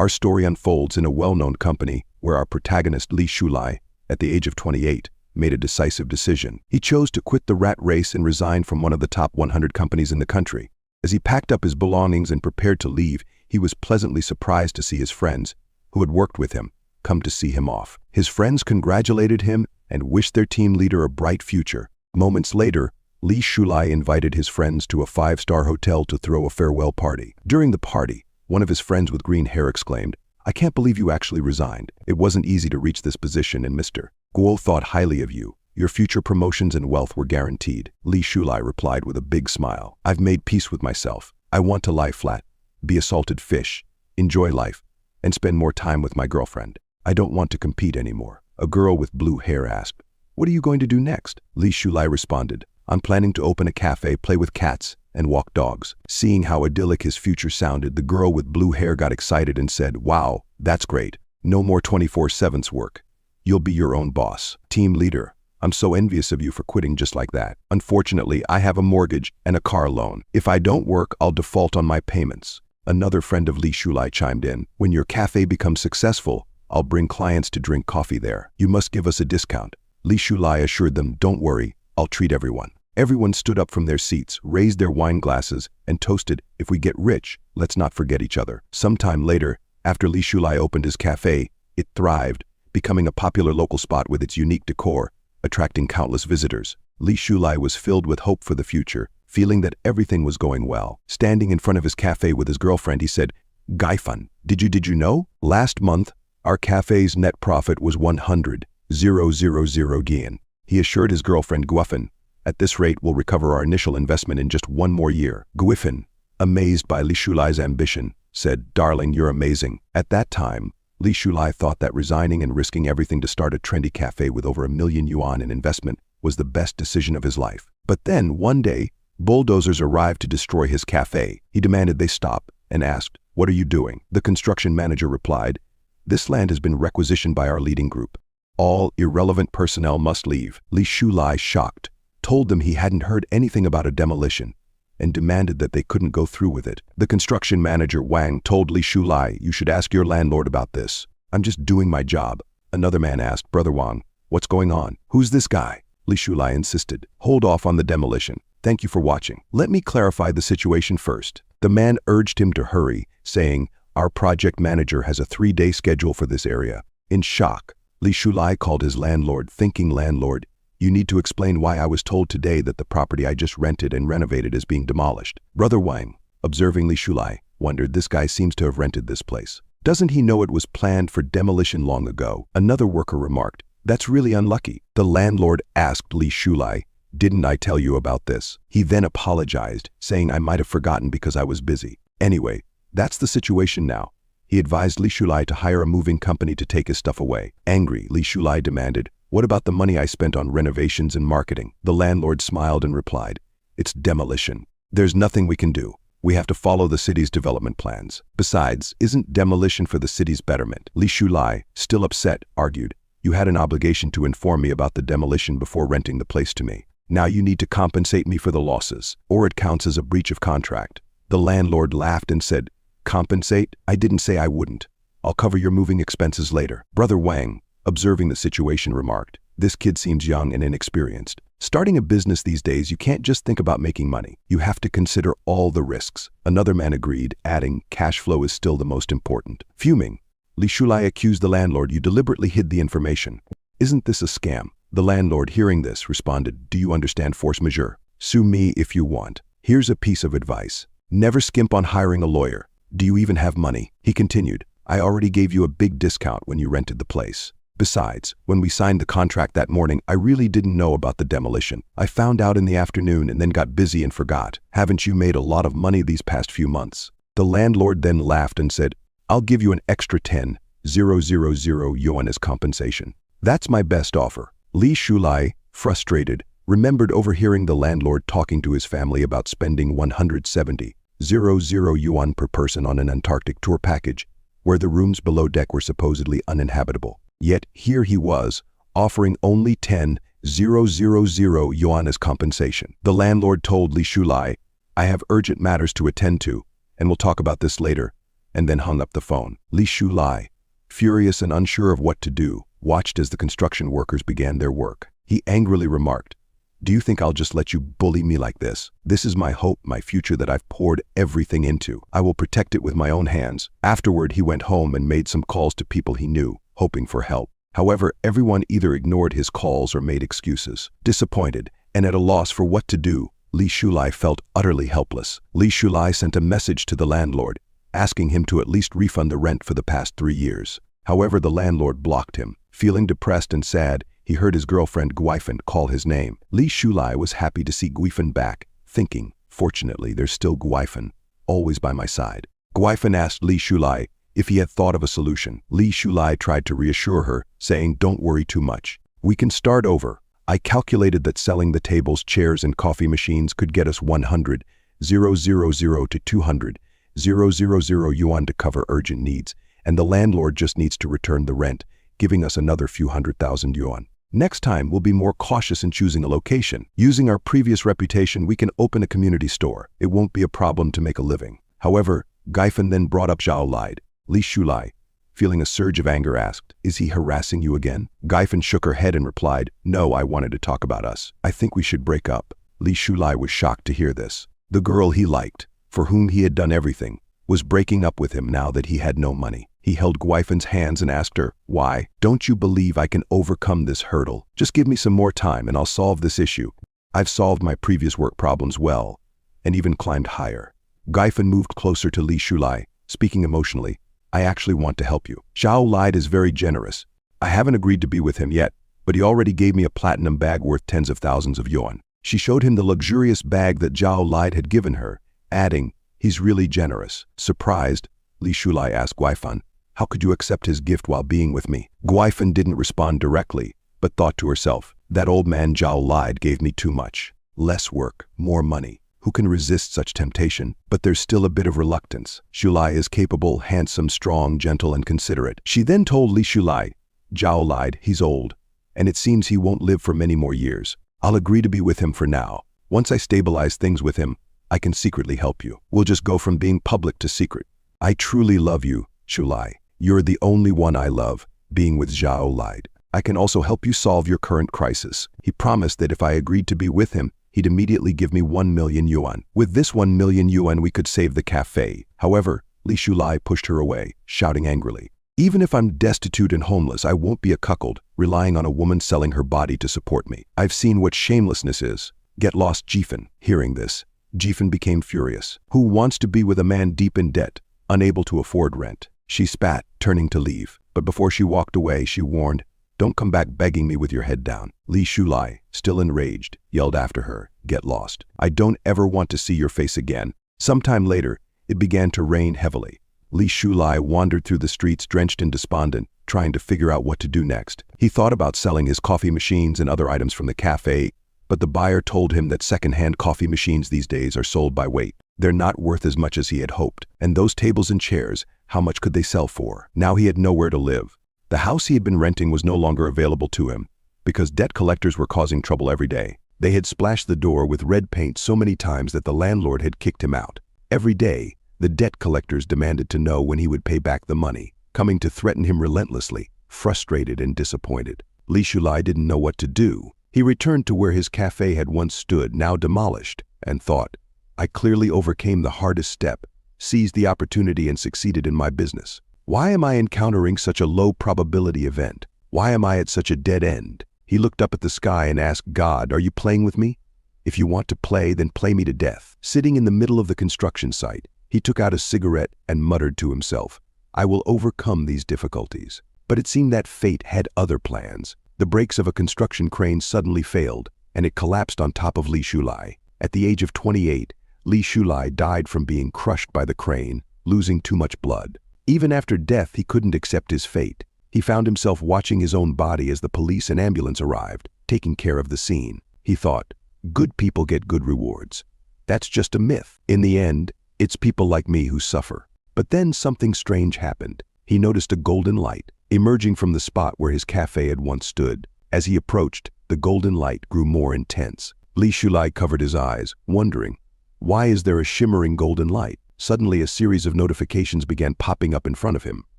Our story unfolds in a well-known company where our protagonist Li Shulai, at the age of 28, made a decisive decision. He chose to quit the rat race and resign from one of the top 100 companies in the country. As he packed up his belongings and prepared to leave, he was pleasantly surprised to see his friends, who had worked with him, come to see him off. His friends congratulated him and wished their team leader a bright future. Moments later, Li Shulai invited his friends to a 5-star hotel to throw a farewell party. During the party, one of his friends with green hair exclaimed, "I can't believe you actually resigned. It wasn't easy to reach this position, and Mr. Guo thought highly of you. Your future promotions and wealth were guaranteed." Li Shulai replied with a big smile. "I've made peace with myself. I want to lie flat, be a salted fish, enjoy life, and spend more time with my girlfriend. I don't want to compete anymore." A girl with blue hair asked, "What are you going to do next?" Li Shulai responded, "I'm planning to open a cafe, play with cats, and walk dogs." Seeing how idyllic his future sounded, the girl with blue hair got excited and said, "Wow, that's great. No more 24/7 work. You'll be your own boss." Team leader, "I'm so envious of you for quitting just like that. Unfortunately, I have a mortgage and a car loan. If I don't work, I'll default on my payments." Another friend of Li Shulai chimed in, "When your cafe becomes successful, I'll bring clients to drink coffee there. You must give us a discount." Li Shulai assured them, "Don't worry, I'll treat everyone." Everyone stood up from their seats, raised their wine glasses, and toasted, "If we get rich, let's not forget each other." Sometime later, after Li Shulai opened his cafe, it thrived, becoming a popular local spot with its unique decor, attracting countless visitors. Li Shulai was filled with hope for the future, feeling that everything was going well. Standing in front of his cafe with his girlfriend, he said, "Gaifan, did you know? Last month, our cafe's net profit was 100,000 yen." He assured his girlfriend Guifan, "At this rate, we'll recover our initial investment in just 1 more year." Guifan, amazed by Li Shulai's ambition, said, "Darling, you're amazing." At that time, Li Shulai thought that resigning and risking everything to start a trendy cafe with over 1 million yuan in investment was the best decision of his life. But then, one day, bulldozers arrived to destroy his cafe. He demanded they stop and asked, "What are you doing?" The construction manager replied, "This land has been requisitioned by our leading group. All irrelevant personnel must leave." Li Shulai, shocked, told them he hadn't heard anything about a demolition and demanded that they couldn't go through with it. The construction manager, Wang, told Li Shulai, "You should ask your landlord about this. I'm just doing my job." Another man asked, "Brother Wang, what's going on? Who's this guy?" Li Shulai insisted, "Hold off on the demolition. Thank you for watching. Let me clarify the situation first." The man urged him to hurry, saying, "Our project manager has a 3-day schedule for this area." In shock, Li Shulai called his landlord, thinking, "Landlord, you need to explain why I was told today that the property I just rented and renovated is being demolished." Brother Wang, observing Li Shulai, wondered, "This guy seems to have rented this place. Doesn't he know it was planned for demolition long ago?" Another worker remarked, "That's really unlucky." The landlord asked Li Shulai, "Didn't I tell you about this?" He then apologized, saying, "I might have forgotten because I was busy. Anyway, that's the situation now." He advised Li Shulai to hire a moving company to take his stuff away. Angry, Li Shulai demanded, "What about the money I spent on renovations and marketing?" The landlord smiled and replied, "It's demolition. There's nothing we can do. We have to follow the city's development plans. Besides, isn't demolition for the city's betterment?" Li Shulai, still upset, argued, "You had an obligation to inform me about the demolition before renting the place to me. Now you need to compensate me for the losses, or it counts as a breach of contract." The landlord laughed and said, "Compensate? I didn't say I wouldn't. I'll cover your moving expenses later." Brother Wang, observing the situation, remarked, "This kid seems young and inexperienced. Starting a business these days, you can't just think about making money. You have to consider all the risks." Another man agreed, adding, "Cash flow is still the most important." Fuming, Li Shulai accused the landlord, "You deliberately hid the information. Isn't this a scam?" The landlord, hearing this, responded, "Do you understand force majeure? Sue me if you want. Here's a piece of advice. Never skimp on hiring a lawyer. Do you even have money?" He continued, "I already gave you a big discount when you rented the place. Besides, when we signed the contract that morning, I really didn't know about the demolition. I found out in the afternoon and then got busy and forgot. Haven't you made a lot of money these past few months?" The landlord then laughed and said, "I'll give you an extra 10,000 yuan as compensation. That's my best offer." Li Shulai, frustrated, remembered overhearing the landlord talking to his family about spending 170,000 yuan per person on an Antarctic tour package, where the rooms below deck were supposedly uninhabitable. Yet here he was, offering only 10,000 yuan as compensation. The landlord told Li Shulai, "I have urgent matters to attend to, and we'll talk about this later. and then hung up the phone. Li Shulai, furious and unsure of what to do, watched as the construction workers began their work. He angrily remarked, "Do you think I'll just let you bully me like this? This is my hope, my future that I've poured everything into. I will protect it with my own hands." Afterward, he went home and made some calls to people he knew, hoping for help. However, everyone either ignored his calls or made excuses. Disappointed and at a loss for what to do, Li Shulai felt utterly helpless. Li Shulai sent a message to the landlord, asking him to at least refund the rent for the past 3 years. However, the landlord blocked him. Feeling depressed and sad, he heard his girlfriend Guifan call his name. Li Shulai was happy to see Guifan back, thinking, "Fortunately, there's still Guifan, always by my side." Guifan asked Li Shulai if he had thought of a solution. Li Shulai tried to reassure her, saying, "Don't worry too much. We can start over. I calculated that selling the tables, chairs, and coffee machines could get us 100,000 to 200,000 yuan to cover urgent needs, and the landlord just needs to return the rent, giving us another few 100,000 yuan. Next time, we'll be more cautious in choosing a location. Using our previous reputation, we can open a community store. It won't be a problem to make a living." However, Guifan then brought up Zhao Lide. Li Shulai, feeling a surge of anger, asked, "Is he harassing you again?" Guifan shook her head and replied, "No, I wanted to talk about us. I think we should break up." Li Shulai was shocked to hear this. The girl he liked, for whom he had done everything, was breaking up with him now that he had no money. He held Guifan's hands and asked her, "Why? Don't you believe I can overcome this hurdle? Just give me some more time and I'll solve this issue. I've solved my previous work problems well, and even climbed higher." Guifan moved closer to Li Shulai, speaking emotionally, "I actually want to help you. Zhao Lide is very generous. I haven't agreed to be with him yet, but he already gave me a platinum bag worth tens of thousands of yuan." She showed him the luxurious bag that Zhao Lide had given her, adding, "He's really generous." Surprised, Li Shulai asked Guifan, "How could you accept his gift while being with me?" Guifan didn't respond directly, but thought to herself, "That old man Zhao Lide gave me too much. Less work, more money. Who can resist such temptation?" But there's still a bit of reluctance. Shulai is capable, handsome, strong, gentle, and considerate. She then told Li Shulai, "Zhao Lide, he's old, and it seems he won't live for many more years. I'll agree to be with him for now. Once I stabilize things with him, I can secretly help you. We'll just go from being public to secret. I truly love you, Shulai. You're the only one I love, being with Zhao Lide. I can also help you solve your current crisis." He promised that if I agreed to be with him, he'd immediately give me 1 million yuan. With this 1 million yuan, we could save the cafe. However, Li Shulai pushed her away, shouting angrily, "Even if I'm destitute and homeless, I won't be a cuckold, relying on a woman selling her body to support me. I've seen what shamelessness is. Get lost, Jifan." Hearing this, Jifan became furious. Who wants to be with a man deep in debt, unable to afford rent? She spat, turning to leave, but before she walked away, she warned, "Don't come back begging me with your head down." Li Shulai, still enraged, yelled after her, "Get lost. I don't ever want to see your face again." Sometime later, it began to rain heavily. Li Shulai wandered through the streets drenched and despondent, trying to figure out what to do next. He thought about selling his coffee machines and other items from the cafe, but the buyer told him that second-hand coffee machines these days are sold by weight. They're not worth as much as he had hoped. And those tables and chairs, how much could they sell for? Now he had nowhere to live. The house he had been renting was no longer available to him, because debt collectors were causing trouble every day. They had splashed the door with red paint so many times that the landlord had kicked him out. Every day, the debt collectors demanded to know when he would pay back the money, coming to threaten him relentlessly, frustrated and disappointed. Li Shulai didn't know what to do. He returned to where his cafe had once stood, now demolished, and thought, "I clearly overcame the hardest step, seized the opportunity and succeeded in my business. Why am I encountering such a low probability event? Why am I at such a dead end?" He looked up at the sky and asked God, "Are you playing with me? If you want to play, then play me to death." Sitting in the middle of the construction site, he took out a cigarette and muttered to himself, "I will overcome these difficulties." But it seemed that fate had other plans. The brakes of a construction crane suddenly failed, and it collapsed on top of Li Shulai. At the age of 28, Li Shulai died from being crushed by the crane, losing too much blood. Even after death, he couldn't accept his fate. He found himself watching his own body as the police and ambulance arrived, taking care of the scene. He thought, "Good people get good rewards. That's just a myth. In the end, it's people like me who suffer." But then something strange happened. He noticed a golden light emerging from the spot where his cafe had once stood. As he approached, the golden light grew more intense. Li Shulai covered his eyes, wondering, why is there a shimmering golden light? Suddenly a series of notifications began popping up in front of him,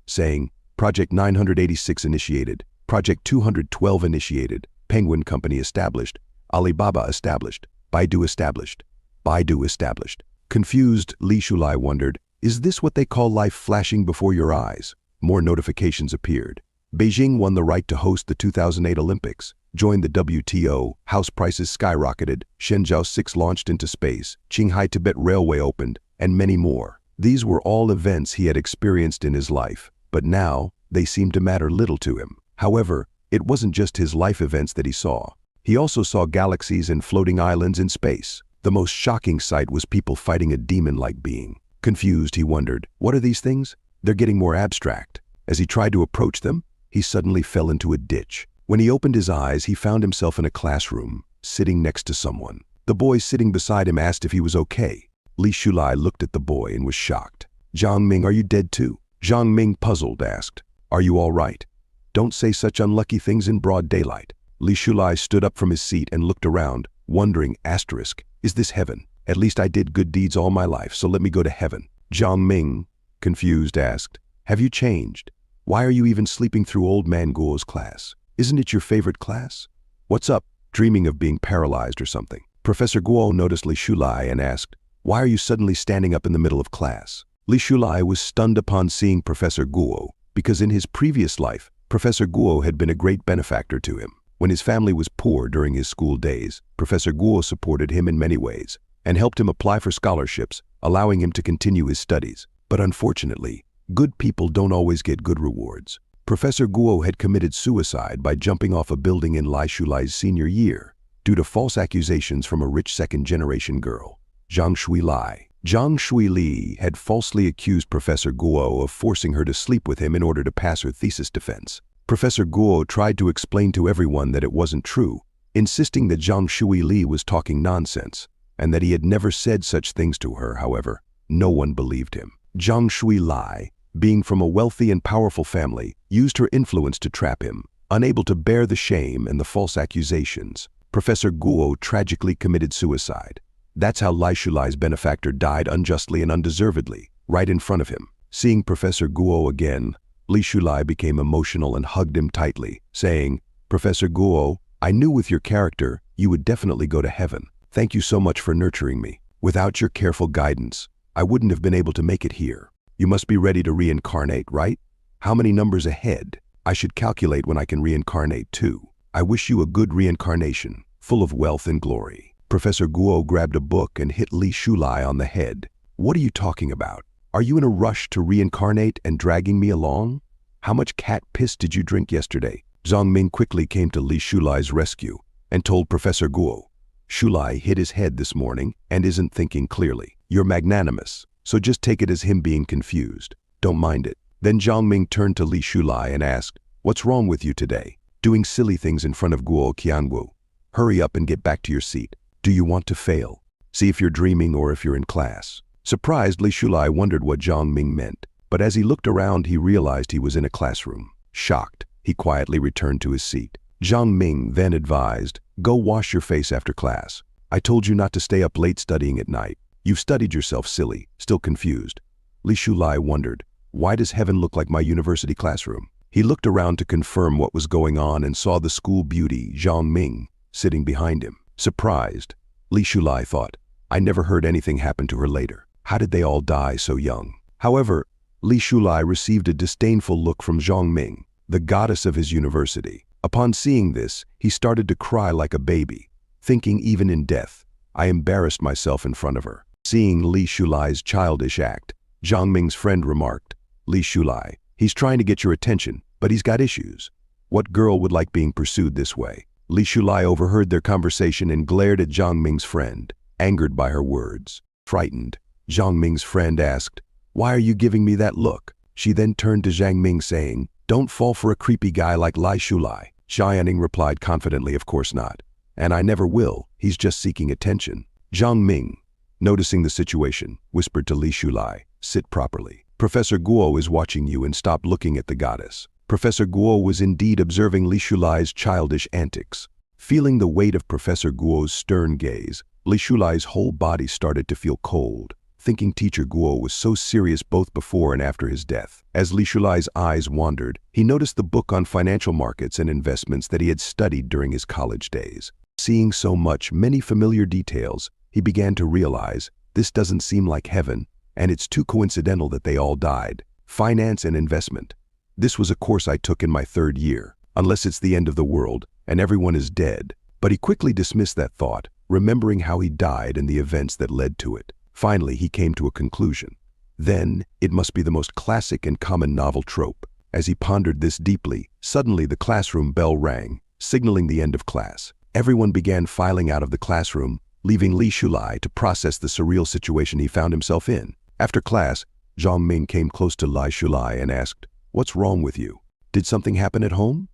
saying, Project 986 initiated, Project 212 initiated, Penguin Company established, Alibaba established, Baidu established, Baidu established. Confused, Li Shulai wondered, is this what they call life flashing before your eyes? More notifications appeared. Beijing won the right to host the 2008 Olympics, joined the WTO, house prices skyrocketed, Shenzhou 6 launched into space, Qinghai-Tibet Railway opened, and many more. These were all events he had experienced in his life, but now they seemed to matter little to him. However, it wasn't just his life events that he saw. He also saw galaxies and floating islands in space. The most shocking sight was people fighting a demon-like being. Confused, he wondered, what are these things? They're getting more abstract. As he tried to approach them, he suddenly fell into a ditch. When he opened his eyes, he found himself in a classroom, sitting next to someone. The boy sitting beside him asked if he was okay. Li Shulai looked at the boy and was shocked. Zhang Ming, are you dead too? Zhang Ming, puzzled, asked, are you all right? Don't say such unlucky things in broad daylight. Li Shulai stood up from his seat and looked around, wondering, is this heaven? At least I did good deeds all my life, so let me go to heaven. Zhang Ming, confused, asked, have you changed? Why are you even sleeping through old man Guo's class? Isn't it your favorite class? What's up, dreaming of being paralyzed or something? Professor Guo noticed Li Shulai and asked, why are you suddenly standing up in the middle of class? Li Shulai was stunned upon seeing Professor Guo, because in his previous life, Professor Guo had been a great benefactor to him. When his family was poor during his school days, Professor Guo supported him in many ways and helped him apply for scholarships, allowing him to continue his studies. But unfortunately, good people don't always get good rewards. Professor Guo had committed suicide by jumping off a building in Li Shulai's senior year due to false accusations from a rich second-generation girl, Zhang Shuilai. Zhang Shuili had falsely accused Professor Guo of forcing her to sleep with him in order to pass her thesis defense. Professor Guo tried to explain to everyone that it wasn't true, insisting that Zhang Shuili was talking nonsense and that he had never said such things to her. However, no one believed him. Zhang Shuilai, being from a wealthy and powerful family, used her influence to trap him. Unable to bear the shame and the false accusations, Professor Guo tragically committed suicide. That's how Li Shulai's benefactor died unjustly and undeservedly, right in front of him. Seeing Professor Guo again, Li Shulai became emotional and hugged him tightly, saying, Professor Guo, I knew with your character you would definitely go to heaven. Thank you so much for nurturing me. Without your careful guidance, I wouldn't have been able to make it here. You must be ready to reincarnate, right? How many numbers ahead? I should calculate when I can reincarnate too. I wish you a good reincarnation, full of wealth and glory. Professor Guo grabbed a book and hit Li Shulai on the head. What are you talking about? Are you in a rush to reincarnate and dragging me along? How much cat piss did you drink yesterday? Zhang Ming quickly came to Li Shulai's rescue and told Professor Guo, Shulai hit his head this morning and isn't thinking clearly. You're magnanimous, so just take it as him being confused. Don't mind it. Then Zhang Ming turned to Li Shulai and asked, what's wrong with you today? Doing silly things in front of Guo Qiangu. Hurry up and get back to your seat. Do you want to fail? See if you're dreaming or if you're in class. Surprised, Li Shulai wondered what Zhang Ming meant, but as he looked around, he realized he was in a classroom. Shocked, he quietly returned to his seat. Zhang Ming then advised, go wash your face after class. I told you not to stay up late studying at night. You've studied yourself silly, still confused. Li Shulai wondered, why does heaven look like my university classroom? He looked around to confirm what was going on and saw the school beauty, Zhang Ming, sitting behind him. Surprised, Li Shulai thought, I never heard anything happen to her later. How did they all die so young? However, Li Shulai received a disdainful look from Zhang Ming, the goddess of his university. Upon seeing this, he started to cry like a baby, thinking even in death, I embarrassed myself in front of her. Seeing Li Shulai's childish act, Zhang Ming's friend remarked, Li Shulai, he's trying to get your attention, but he's got issues. What girl would like being pursued this way? Li Shulai overheard their conversation and glared at Zhang Ming's friend, angered by her words. Frightened, Zhang Ming's friend asked, why are you giving me that look? She then turned to Zhang Ming saying, don't fall for a creepy guy like Li Shulai. Xiaoning replied confidently, of course not. And I never will, he's just seeking attention. Zhang Ming, noticing the situation, whispered to Li Shulai, sit properly. Professor Guo is watching you and stop looking at the goddess. Professor Guo was indeed observing Li Shulai's childish antics. Feeling the weight of Professor Guo's stern gaze, Li Shulai's whole body started to feel cold. thinking teacher Guo was so serious both before and after his death. As Li Shulai's eyes wandered, he noticed the book on financial markets and investments that he had studied during his college days. Seeing so many familiar details, he began to realize this doesn't seem like heaven, and it's too coincidental that they all died. Finance and investment. This was a course I took in my third year, unless it's the end of the world and everyone is dead. But he quickly dismissed that thought, remembering how he died and the events that led to it. Finally, he came to a conclusion. Then, it must be the most classic and common novel trope. As he pondered this deeply, suddenly the classroom bell rang, signaling the end of class. Everyone began filing out of the classroom, leaving Li Shulai to process the surreal situation he found himself in. After class, Zhang Ming came close to Li Shulai and asked, "What's wrong with you? Did something happen at home?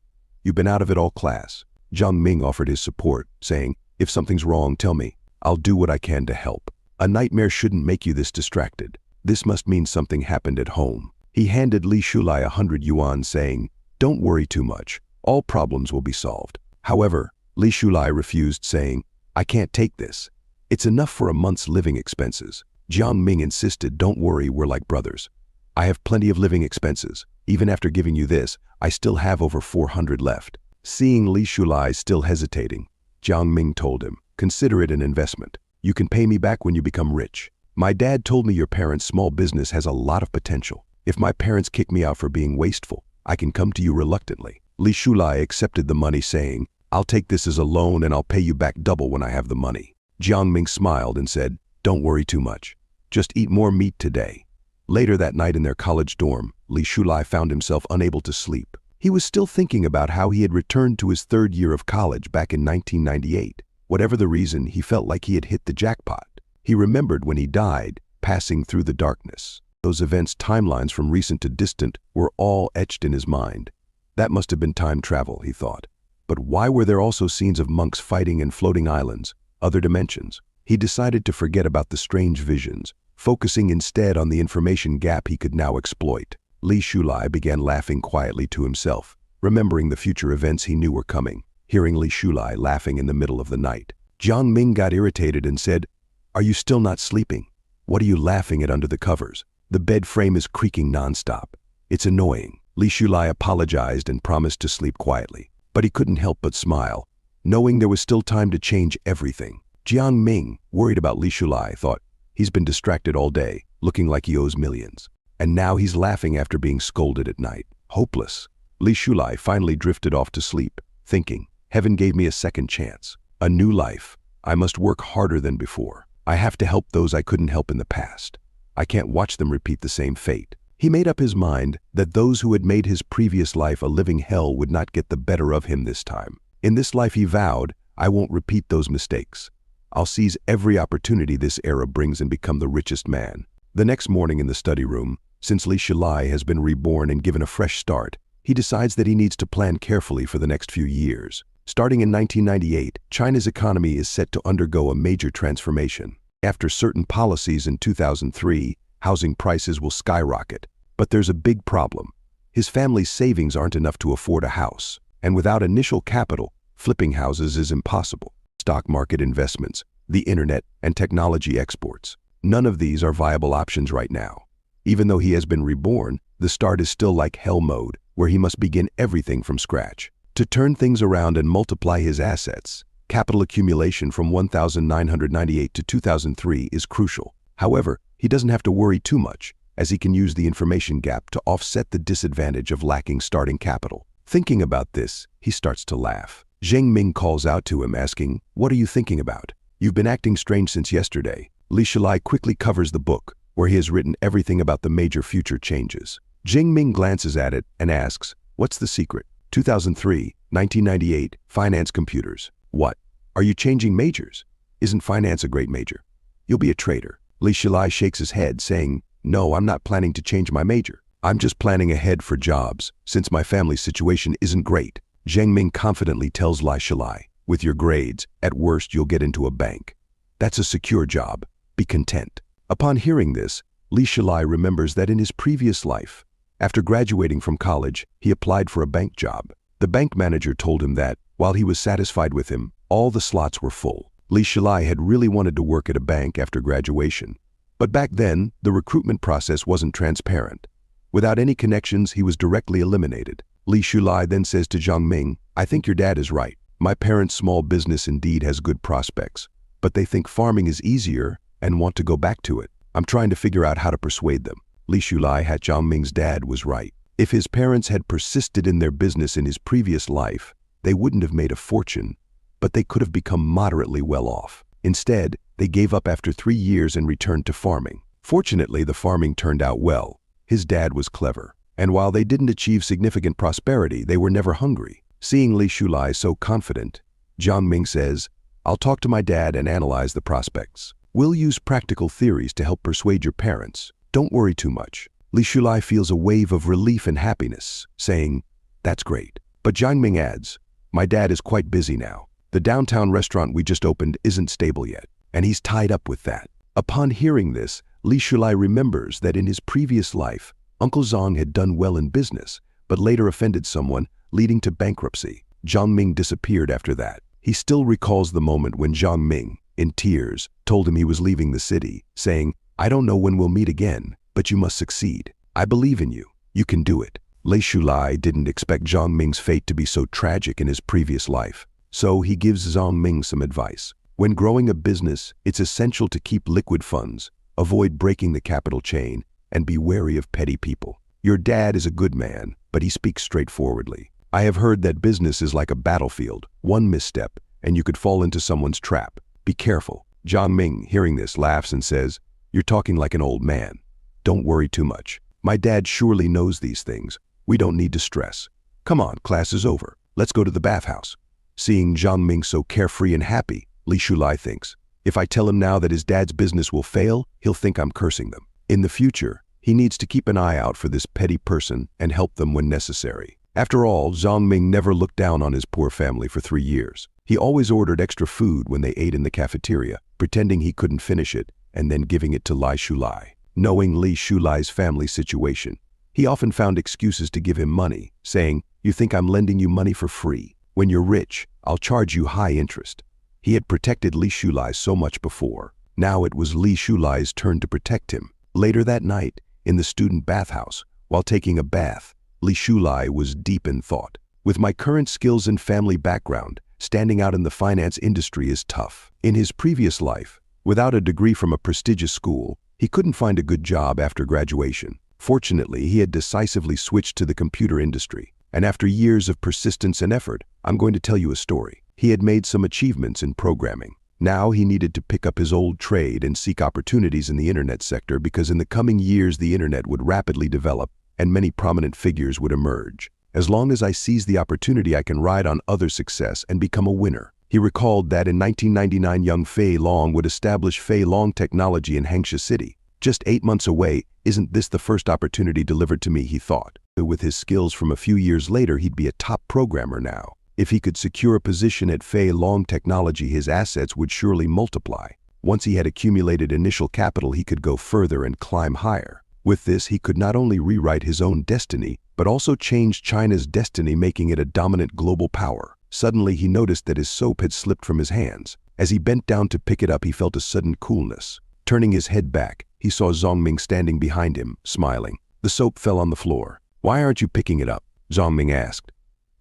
You've been out of it all class." Zhang Ming offered his support, saying, "If something's wrong, tell me. I'll do what I can to help. A nightmare shouldn't make you this distracted. This must mean something happened at home." He handed Li Shulai 100 yuan, saying, "Don't worry too much. All problems will be solved." However, Li Shulai refused, saying, "I can't take this. It's enough for a month's living expenses." Jiang Ming insisted, "Don't worry, we're like brothers. I have plenty of living expenses. Even after giving you this, I still have over 400 left." Seeing Li Shulai still hesitating, Jiang Ming told him, "Consider it an investment. You can pay me back when you become rich. My dad told me your parents' small business has a lot of potential. If my parents kick me out for being wasteful, I can come to you reluctantly." Li Shulai accepted the money, saying, "I'll take this as a loan and I'll pay you back double when I have the money." Jiang Ming smiled and said, "Don't worry too much. Just eat more meat today." Later that night in their college dorm, Li Shulai found himself unable to sleep. He was still thinking about how he had returned to his third year of college back in 1998. Whatever the reason, he felt like he had hit the jackpot. He remembered when he died, passing through the darkness. Those events' timelines from recent to distant were all etched in his mind. That must have been time travel, he thought. But why were there also scenes of monks fighting in floating islands, other dimensions? He decided to forget about the strange visions, focusing instead on the information gap he could now exploit. Li Shulai began laughing quietly to himself, remembering the future events he knew were coming. Hearing Li Shulai laughing in the middle of the night, Jiang Ming got irritated and said, "Are you still not sleeping? What are you laughing at under the covers? The bed frame is creaking nonstop. It's annoying." Li Shulai apologized and promised to sleep quietly, but he couldn't help but smile, knowing there was still time to change everything. Jiang Ming, worried about Li Shulai, thought, "He's been distracted all day, looking like he owes millions. And now he's laughing after being scolded at night. Hopeless." Li Shulai finally drifted off to sleep, thinking, "Heaven gave me a second chance. A new life. I must work harder than before. I have to help those I couldn't help in the past. I can't watch them repeat the same fate." He made up his mind that those who had made his previous life a living hell would not get the better of him this time. In this life, he vowed, "I won't repeat those mistakes. I'll seize every opportunity this era brings and become the richest man." The next morning in the study room, since Li Shulai has been reborn and given a fresh start, he decides that he needs to plan carefully for the next few years. Starting in 1998, China's economy is set to undergo a major transformation. After certain policies in 2003, housing prices will skyrocket. But there's a big problem. His family's savings aren't enough to afford a house, and without initial capital, flipping houses is impossible. Stock market investments, the internet, and technology exports. None of these are viable options right now. Even though he has been reborn, the start is still like hell mode, where he must begin everything from scratch. To turn things around and multiply his assets, capital accumulation from 1998 to 2003 is crucial. However, he doesn't have to worry too much, as he can use the information gap to offset the disadvantage of lacking starting capital. Thinking about this, he starts to laugh. Zheng Ming calls out to him, asking, "What are you thinking about? You've been acting strange since yesterday." Li Shulai quickly covers the book, where he has written everything about the major future changes. Zheng Ming glances at it and asks, "What's the secret?" 2003, 1998, finance computers. "What? Are you changing majors? Isn't finance a great major? You'll be a trader." Li Shulai shakes his head, saying, "No, I'm not planning to change my major. I'm just planning ahead for jobs, since my family's situation isn't great." Zheng Ming confidently tells Li Shulai, "With your grades, at worst you'll get into a bank. That's a secure job. Be content." Upon hearing this, Li Shulai remembers that in his previous life, after graduating from college, he applied for a bank job. The bank manager told him that, while he was satisfied with him, all the slots were full. Li Shulai had really wanted to work at a bank after graduation, But back then, the recruitment process wasn't transparent. Without any connections, he was directly eliminated. Li Shulai then says to Zhang Ming, "I think your dad is right. My parents' small business indeed has good prospects, but they think farming is easier and want to go back to it. I'm trying to figure out how to persuade them." Li Shulai had Zhang Ming's dad was right. If his parents had persisted in their business in his previous life, they wouldn't have made a fortune, but they could have become moderately well off. Instead, they gave up after 3 years and returned to farming. Fortunately, the farming turned out well. His dad was clever, and while they didn't achieve significant prosperity, they were never hungry. Seeing Li Shulai so confident, Zhang Ming says, "I'll talk to my dad and analyze the prospects. We'll use practical theories to help persuade your parents. Don't worry too much." Li Shulai feels a wave of relief and happiness, saying, "That's great." But Zhang Ming adds, "My dad is quite busy now. The downtown restaurant we just opened isn't stable yet, and he's tied up with that." Upon hearing this, Li Shulai remembers that in his previous life, Uncle Zhang had done well in business, but later offended someone, leading to bankruptcy. Zhang Ming disappeared after that. He still recalls the moment when Zhang Ming, in tears, told him he was leaving the city, saying, "I don't know when we'll meet again, but you must succeed. I believe in you. You can do it." Li Shulai didn't expect Zhang Ming's fate to be so tragic in his previous life, so he gives Zhang Ming some advice. When growing a business, it's essential to keep liquid funds, avoid breaking the capital chain, and be wary of petty people. Your dad is a good man, but he speaks straightforwardly. I have heard that business is like a battlefield. One misstep, and you could fall into someone's trap. Be careful. Zhang Ming, hearing this, laughs and says, "You're talking like an old man. Don't worry too much. My dad surely knows these things. We don't need to stress. Come on, class is over. Let's go to the bathhouse." Seeing Zhang Ming so carefree and happy, Li Shulai thinks, if I tell him now that his dad's business will fail, he'll think I'm cursing them. In the future, he needs to keep an eye out for this petty person and help them when necessary. After all, Zhang Ming never looked down on his poor family for 3 years. He always ordered extra food when they ate in the cafeteria, pretending he couldn't finish it, and then giving it to Li Shulai. Knowing Li Shulai's family situation, he often found excuses to give him money, saying, "You think I'm lending you money for free? When you're rich, I'll charge you high interest." He had protected Li Shulai so much before. Now it was Li Shulai's turn to protect him. Later that night, in the student bathhouse, while taking a bath, Li Shulai was deep in thought. "With my current skills and family background, standing out in the finance industry is tough." In his previous life, without a degree from a prestigious school, he couldn't find a good job after graduation. Fortunately, he had decisively switched to the computer industry. And after years of persistence and effort, I'm going to tell you a story. He had made some achievements in programming. Now he needed to pick up his old trade and seek opportunities in the internet sector because in the coming years the internet would rapidly develop and many prominent figures would emerge. As long as I seize the opportunity, I can ride on other success and become a winner. He recalled that in 1999 young Fei Long would establish Fei Long Technology in Hangsha City. Just 8 months away, isn't this the first opportunity delivered to me, he thought. With his skills from a few years later, he'd be a top programmer now. If he could secure a position at Fei Long Technology, his assets would surely multiply. Once he had accumulated initial capital, he could go further and climb higher. With this, he could not only rewrite his own destiny, but also change China's destiny, making it a dominant global power. Suddenly, he noticed that his soap had slipped from his hands. As he bent down to pick it up, he felt a sudden coolness. Turning his head back, he saw Zhang Ming standing behind him, smiling. The soap fell on the floor. "Why aren't you picking it up?" Zhang Ming asked.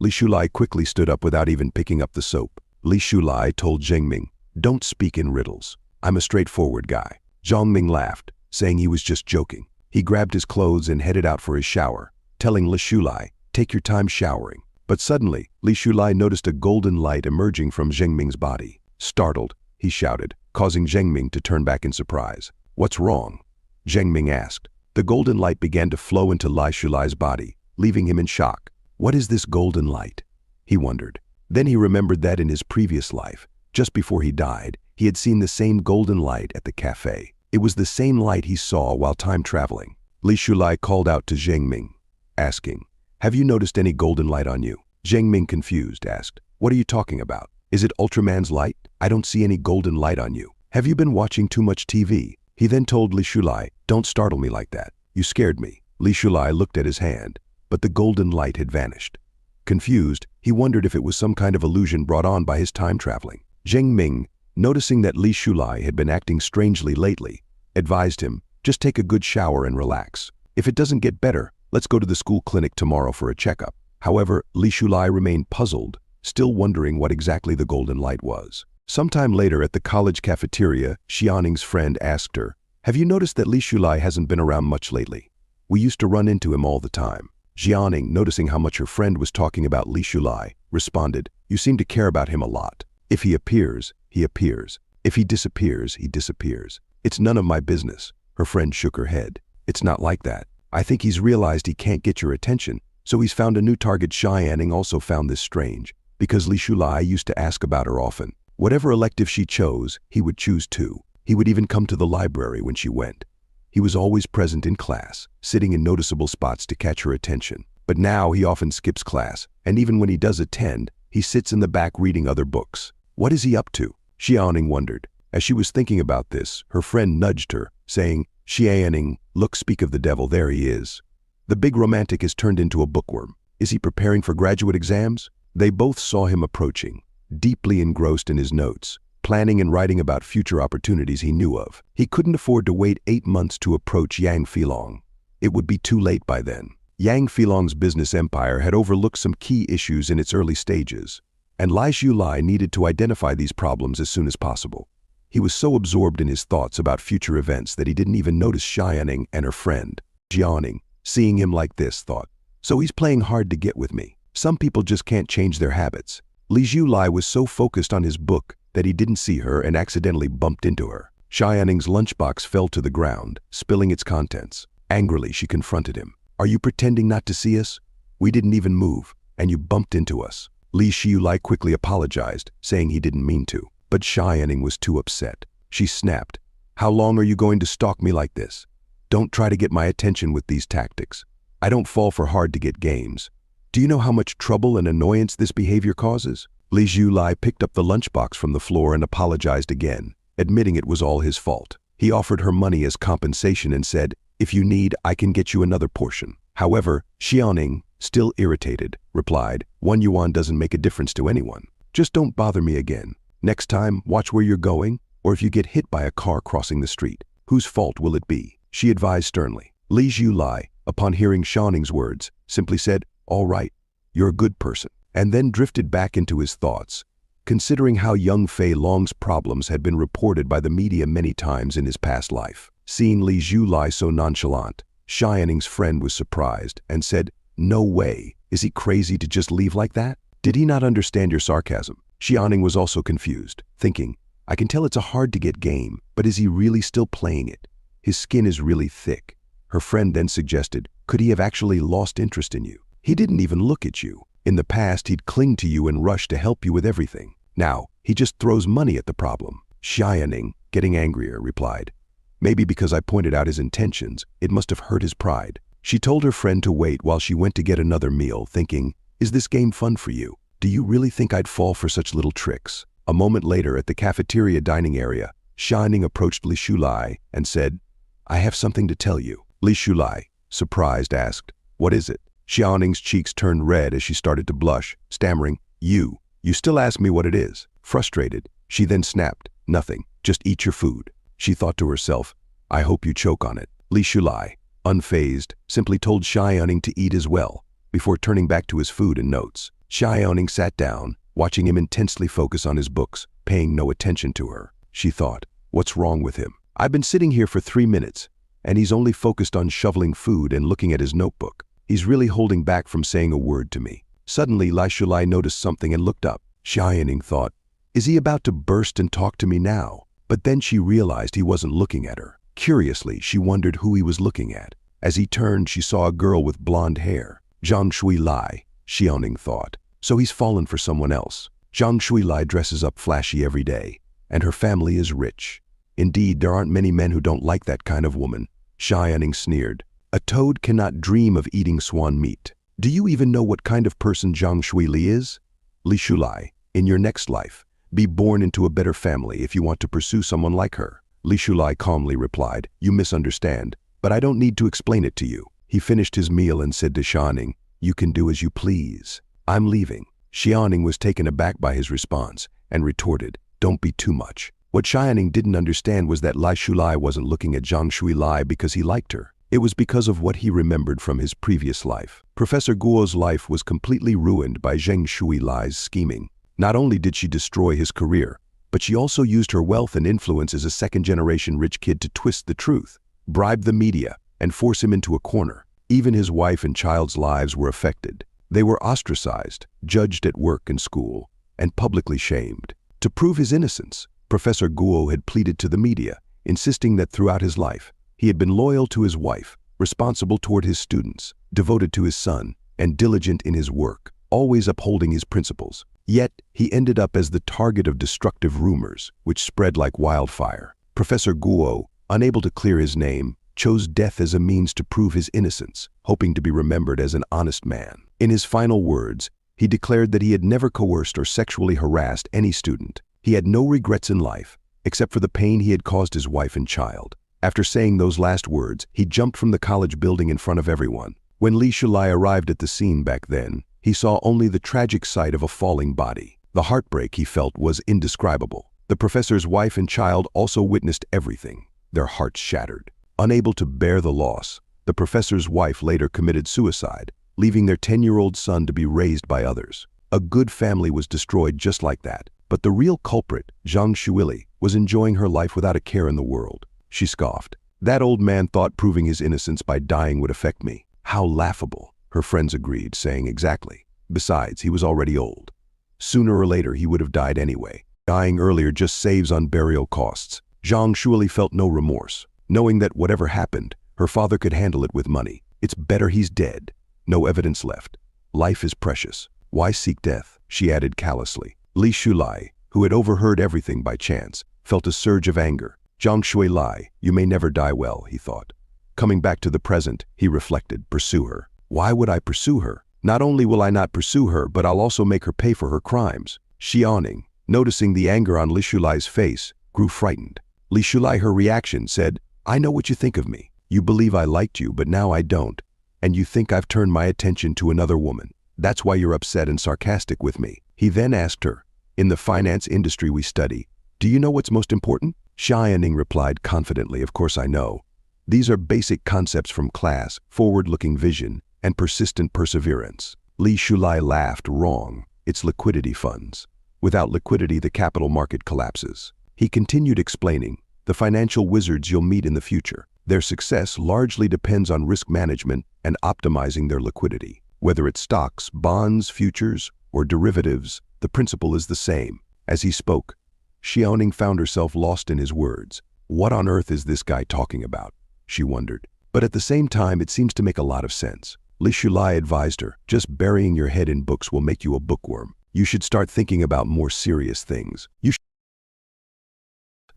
Li Shulai quickly stood up without even picking up the soap. Li Shulai told Zhang Ming, "Don't speak in riddles. I'm a straightforward guy." Zhang Ming laughed, saying he was just joking. He grabbed his clothes and headed out for his shower, telling Li Shulai, "Take your time showering." But suddenly, Li Shulai noticed a golden light emerging from Zhang Ming's body. Startled, he shouted, causing Zhang Ming to turn back in surprise. "What's wrong?" Zhang Ming asked. The golden light began to flow into Li Shulai's body, leaving him in shock. What is this golden light? He wondered. Then he remembered that in his previous life, just before he died, he had seen the same golden light at the cafe. It was the same light he saw while time traveling. Li Shulai called out to Zhang Ming, asking, "Have you noticed any golden light on you?" Zhang Ming, confused, asked, "What are you talking about? Is it Ultraman's light? I don't see any golden light on you. Have you been watching too much TV?" He then told Li Shulai, "Don't startle me like that. You scared me." Li Shulai looked at his hand, but the golden light had vanished. Confused, he wondered if it was some kind of illusion brought on by his time traveling. Zhang Ming, noticing that Li Shulai had been acting strangely lately, advised him, just take a good shower and relax. If it doesn't get better, let's go to the school clinic tomorrow for a checkup. However, Li Shulai remained puzzled, still wondering what exactly the golden light was. Sometime later at the college cafeteria, Xianing's friend asked her, "Have you noticed that Li Shulai hasn't been around much lately? We used to run into him all the time." Xianing, noticing how much her friend was talking about Li Shulai, responded, "You seem to care about him a lot. If he appears, he appears. If he disappears, he disappears. It's none of my business." Her friend shook her head. "It's not like that. I think he's realized he can't get your attention, so he's found a new target." Xianing also found this strange, because Li Shulai used to ask about her often. Whatever elective she chose, he would choose too. He would even come to the library when she went. He was always present in class, sitting in noticeable spots to catch her attention. But now he often skips class, and even when he does attend, he sits in the back reading other books. What is he up to? Xianing wondered. As she was thinking about this, her friend nudged her, saying, "Xianing, look, speak of the devil, there he is. The big romantic is turned into a bookworm. Is he preparing for graduate exams?" They both saw him approaching, deeply engrossed in his notes, planning and writing about future opportunities he knew of. He couldn't afford to wait 8 months to approach Yang Filong. It would be too late by then. Yang Filong's business empire had overlooked some key issues in its early stages, and Li Shulai needed to identify these problems as soon as possible. He was so absorbed in his thoughts about future events that he didn't even notice Xianing and her friend. Jianing, seeing him like this, thought, "So he's playing hard to get with me. Some people just can't change their habits." Li Shulai was so focused on his book that he didn't see her and accidentally bumped into her. Xianing's lunchbox fell to the ground, spilling its contents. Angrily, she confronted him. "Are you pretending not to see us? We didn't even move, and you bumped into us." Li Shulai quickly apologized, saying he didn't mean to. But Xianing was too upset. She snapped, "How long are you going to stalk me like this? Don't try to get my attention with these tactics. I don't fall for hard-to-get games. Do you know how much trouble and annoyance this behavior causes?" Li Shulai picked up the lunchbox from the floor and apologized again, admitting it was all his fault. He offered her money as compensation and said, "If you need, I can get you another portion." However, Xianing, still irritated, replied, "1 yuan doesn't make a difference to anyone. Just don't bother me again. Next time, watch where you're going, or if you get hit by a car crossing the street, whose fault will it be?" she advised sternly. Li Shulai, upon hearing Xianing's words, simply said, "All right, you're a good person," and then drifted back into his thoughts, considering how young Fei Long's problems had been reported by the media many times in his past life. Seeing Li Shulai so nonchalant, Xianing's friend was surprised and said, "No way, is he crazy to just leave like that? Did he not understand your sarcasm?" Xianing was also confused, thinking, "I can tell it's a hard-to-get game, but is he really still playing it? His skin is really thick." Her friend then suggested, "Could he have actually lost interest in you? He didn't even look at you. In the past, he'd cling to you and rush to help you with everything. Now, he just throws money at the problem." Xianing, getting angrier, replied, "Maybe because I pointed out his intentions, it must have hurt his pride." She told her friend to wait while she went to get another meal, thinking, "Is this game fun for you? Do you really think I'd fall for such little tricks?" A moment later, at the cafeteria dining area, Xianing approached Li Shulai and said, "I have something to tell you." Li Shulai, surprised, asked, "What is it?" Xianing's cheeks turned red as she started to blush, stammering, You still ask me what it is." Frustrated, she then snapped, "Nothing, just eat your food." She thought to herself, "I hope you choke on it." Li Shulai, unfazed, simply told Xianing to eat as well, before turning back to his food and notes. Xianing sat down, watching him intensely focus on his books, paying no attention to her. She thought, "What's wrong with him? I've been sitting here for 3 minutes, and he's only focused on shoveling food and looking at his notebook. He's really holding back from saying a word to me." Suddenly, Li Shulai noticed something and looked up. Xianing thought, "Is he about to burst and talk to me now?" But then she realized he wasn't looking at her. Curiously, she wondered who he was looking at. As he turned, she saw a girl with blonde hair. Zhang Shui Lai, Xianing thought. So he's fallen for someone else. Zhang Shui Lai dresses up flashy every day, and her family is rich. Indeed, there aren't many men who don't like that kind of woman. Xianing sneered. A toad cannot dream of eating swan meat. Do you even know what kind of person Zhang Shui Li is? Li Shulai, in your next life, be born into a better family if you want to pursue someone like her. Li Shulai calmly replied, "You misunderstand, but I don't need to explain it to you." He finished his meal and said to Xianing, "You can do as you please. I'm leaving." Xianing was taken aback by his response and retorted, "Don't be too much. What Xiaoning didn't understand was that Lai Shulai wasn't looking at Zhang Shuilai because he liked her. It was because of what he remembered from his previous life. Professor Guo's life was completely ruined by Zhang Shuilai's scheming. Not only did she destroy his career, but she also used her wealth and influence as a second-generation rich kid to twist the truth, bribe the media, and force him into a corner. Even his wife and child's lives were affected. They were ostracized, judged at work and school, and publicly shamed. To prove his innocence, Professor Guo had pleaded to the media, insisting that throughout his life, he had been loyal to his wife, responsible toward his students, devoted to his son, and diligent in his work, always upholding his principles. Yet, he ended up as the target of destructive rumors, which spread like wildfire. Professor Guo, unable to clear his name, chose death as a means to prove his innocence, hoping to be remembered as an honest man. In his final words, he declared that he had never coerced or sexually harassed any student. He had no regrets in life, except for the pain he had caused his wife and child. After saying those last words, he jumped from the college building in front of everyone. When Li Shulai arrived at the scene back then, he saw only the tragic sight of a falling body. The heartbreak he felt was indescribable. The professor's wife and child also witnessed everything, their hearts shattered. Unable to bear the loss, the professor's wife later committed suicide, leaving their 10-year-old son to be raised by others. A good family was destroyed just like that. But the real culprit, Zhang Shuili, was enjoying her life without a care in the world. She scoffed. That old man thought proving his innocence by dying would affect me. How laughable. Her friends agreed, saying exactly. Besides, he was already old. Sooner or later, he would have died anyway. Dying earlier just saves on burial costs. Zhang Shuili felt no remorse, knowing that whatever happened, her father could handle it with money. It's better he's dead. No evidence left. Life is precious. Why seek death? She added callously. Li Shulai, who had overheard everything by chance, felt a surge of anger. Zhang Shuilai, you may never die well, he thought. Coming back to the present, he reflected, pursue her. Why would I pursue her? Not only will I not pursue her, but I'll also make her pay for her crimes. Xiaoning, noticing the anger on Li Shulai's face, grew frightened. Li Shulai, her reaction, said, I know what you think of me. You believe I liked you, but now I don't. And you think I've turned my attention to another woman. That's why you're upset and sarcastic with me. He then asked her, in the finance industry we study, do you know what's most important? Xiaoning replied confidently, of course I know. These are basic concepts from class, forward-looking vision, and persistent perseverance. Li Shulai laughed. Wrong. It's liquidity funds. Without liquidity, the capital market collapses. He continued explaining, the financial wizards you'll meet in the future. Their success largely depends on risk management and optimizing their liquidity. Whether it's stocks, bonds, futures, or derivatives, the principle is the same. As he spoke, Xiaoning found herself lost in his words. What on earth is this guy talking about? She wondered. But at the same time, it seems to make a lot of sense. Li Shulai advised her, just burying your head in books will make you a bookworm. You should start thinking about more serious things.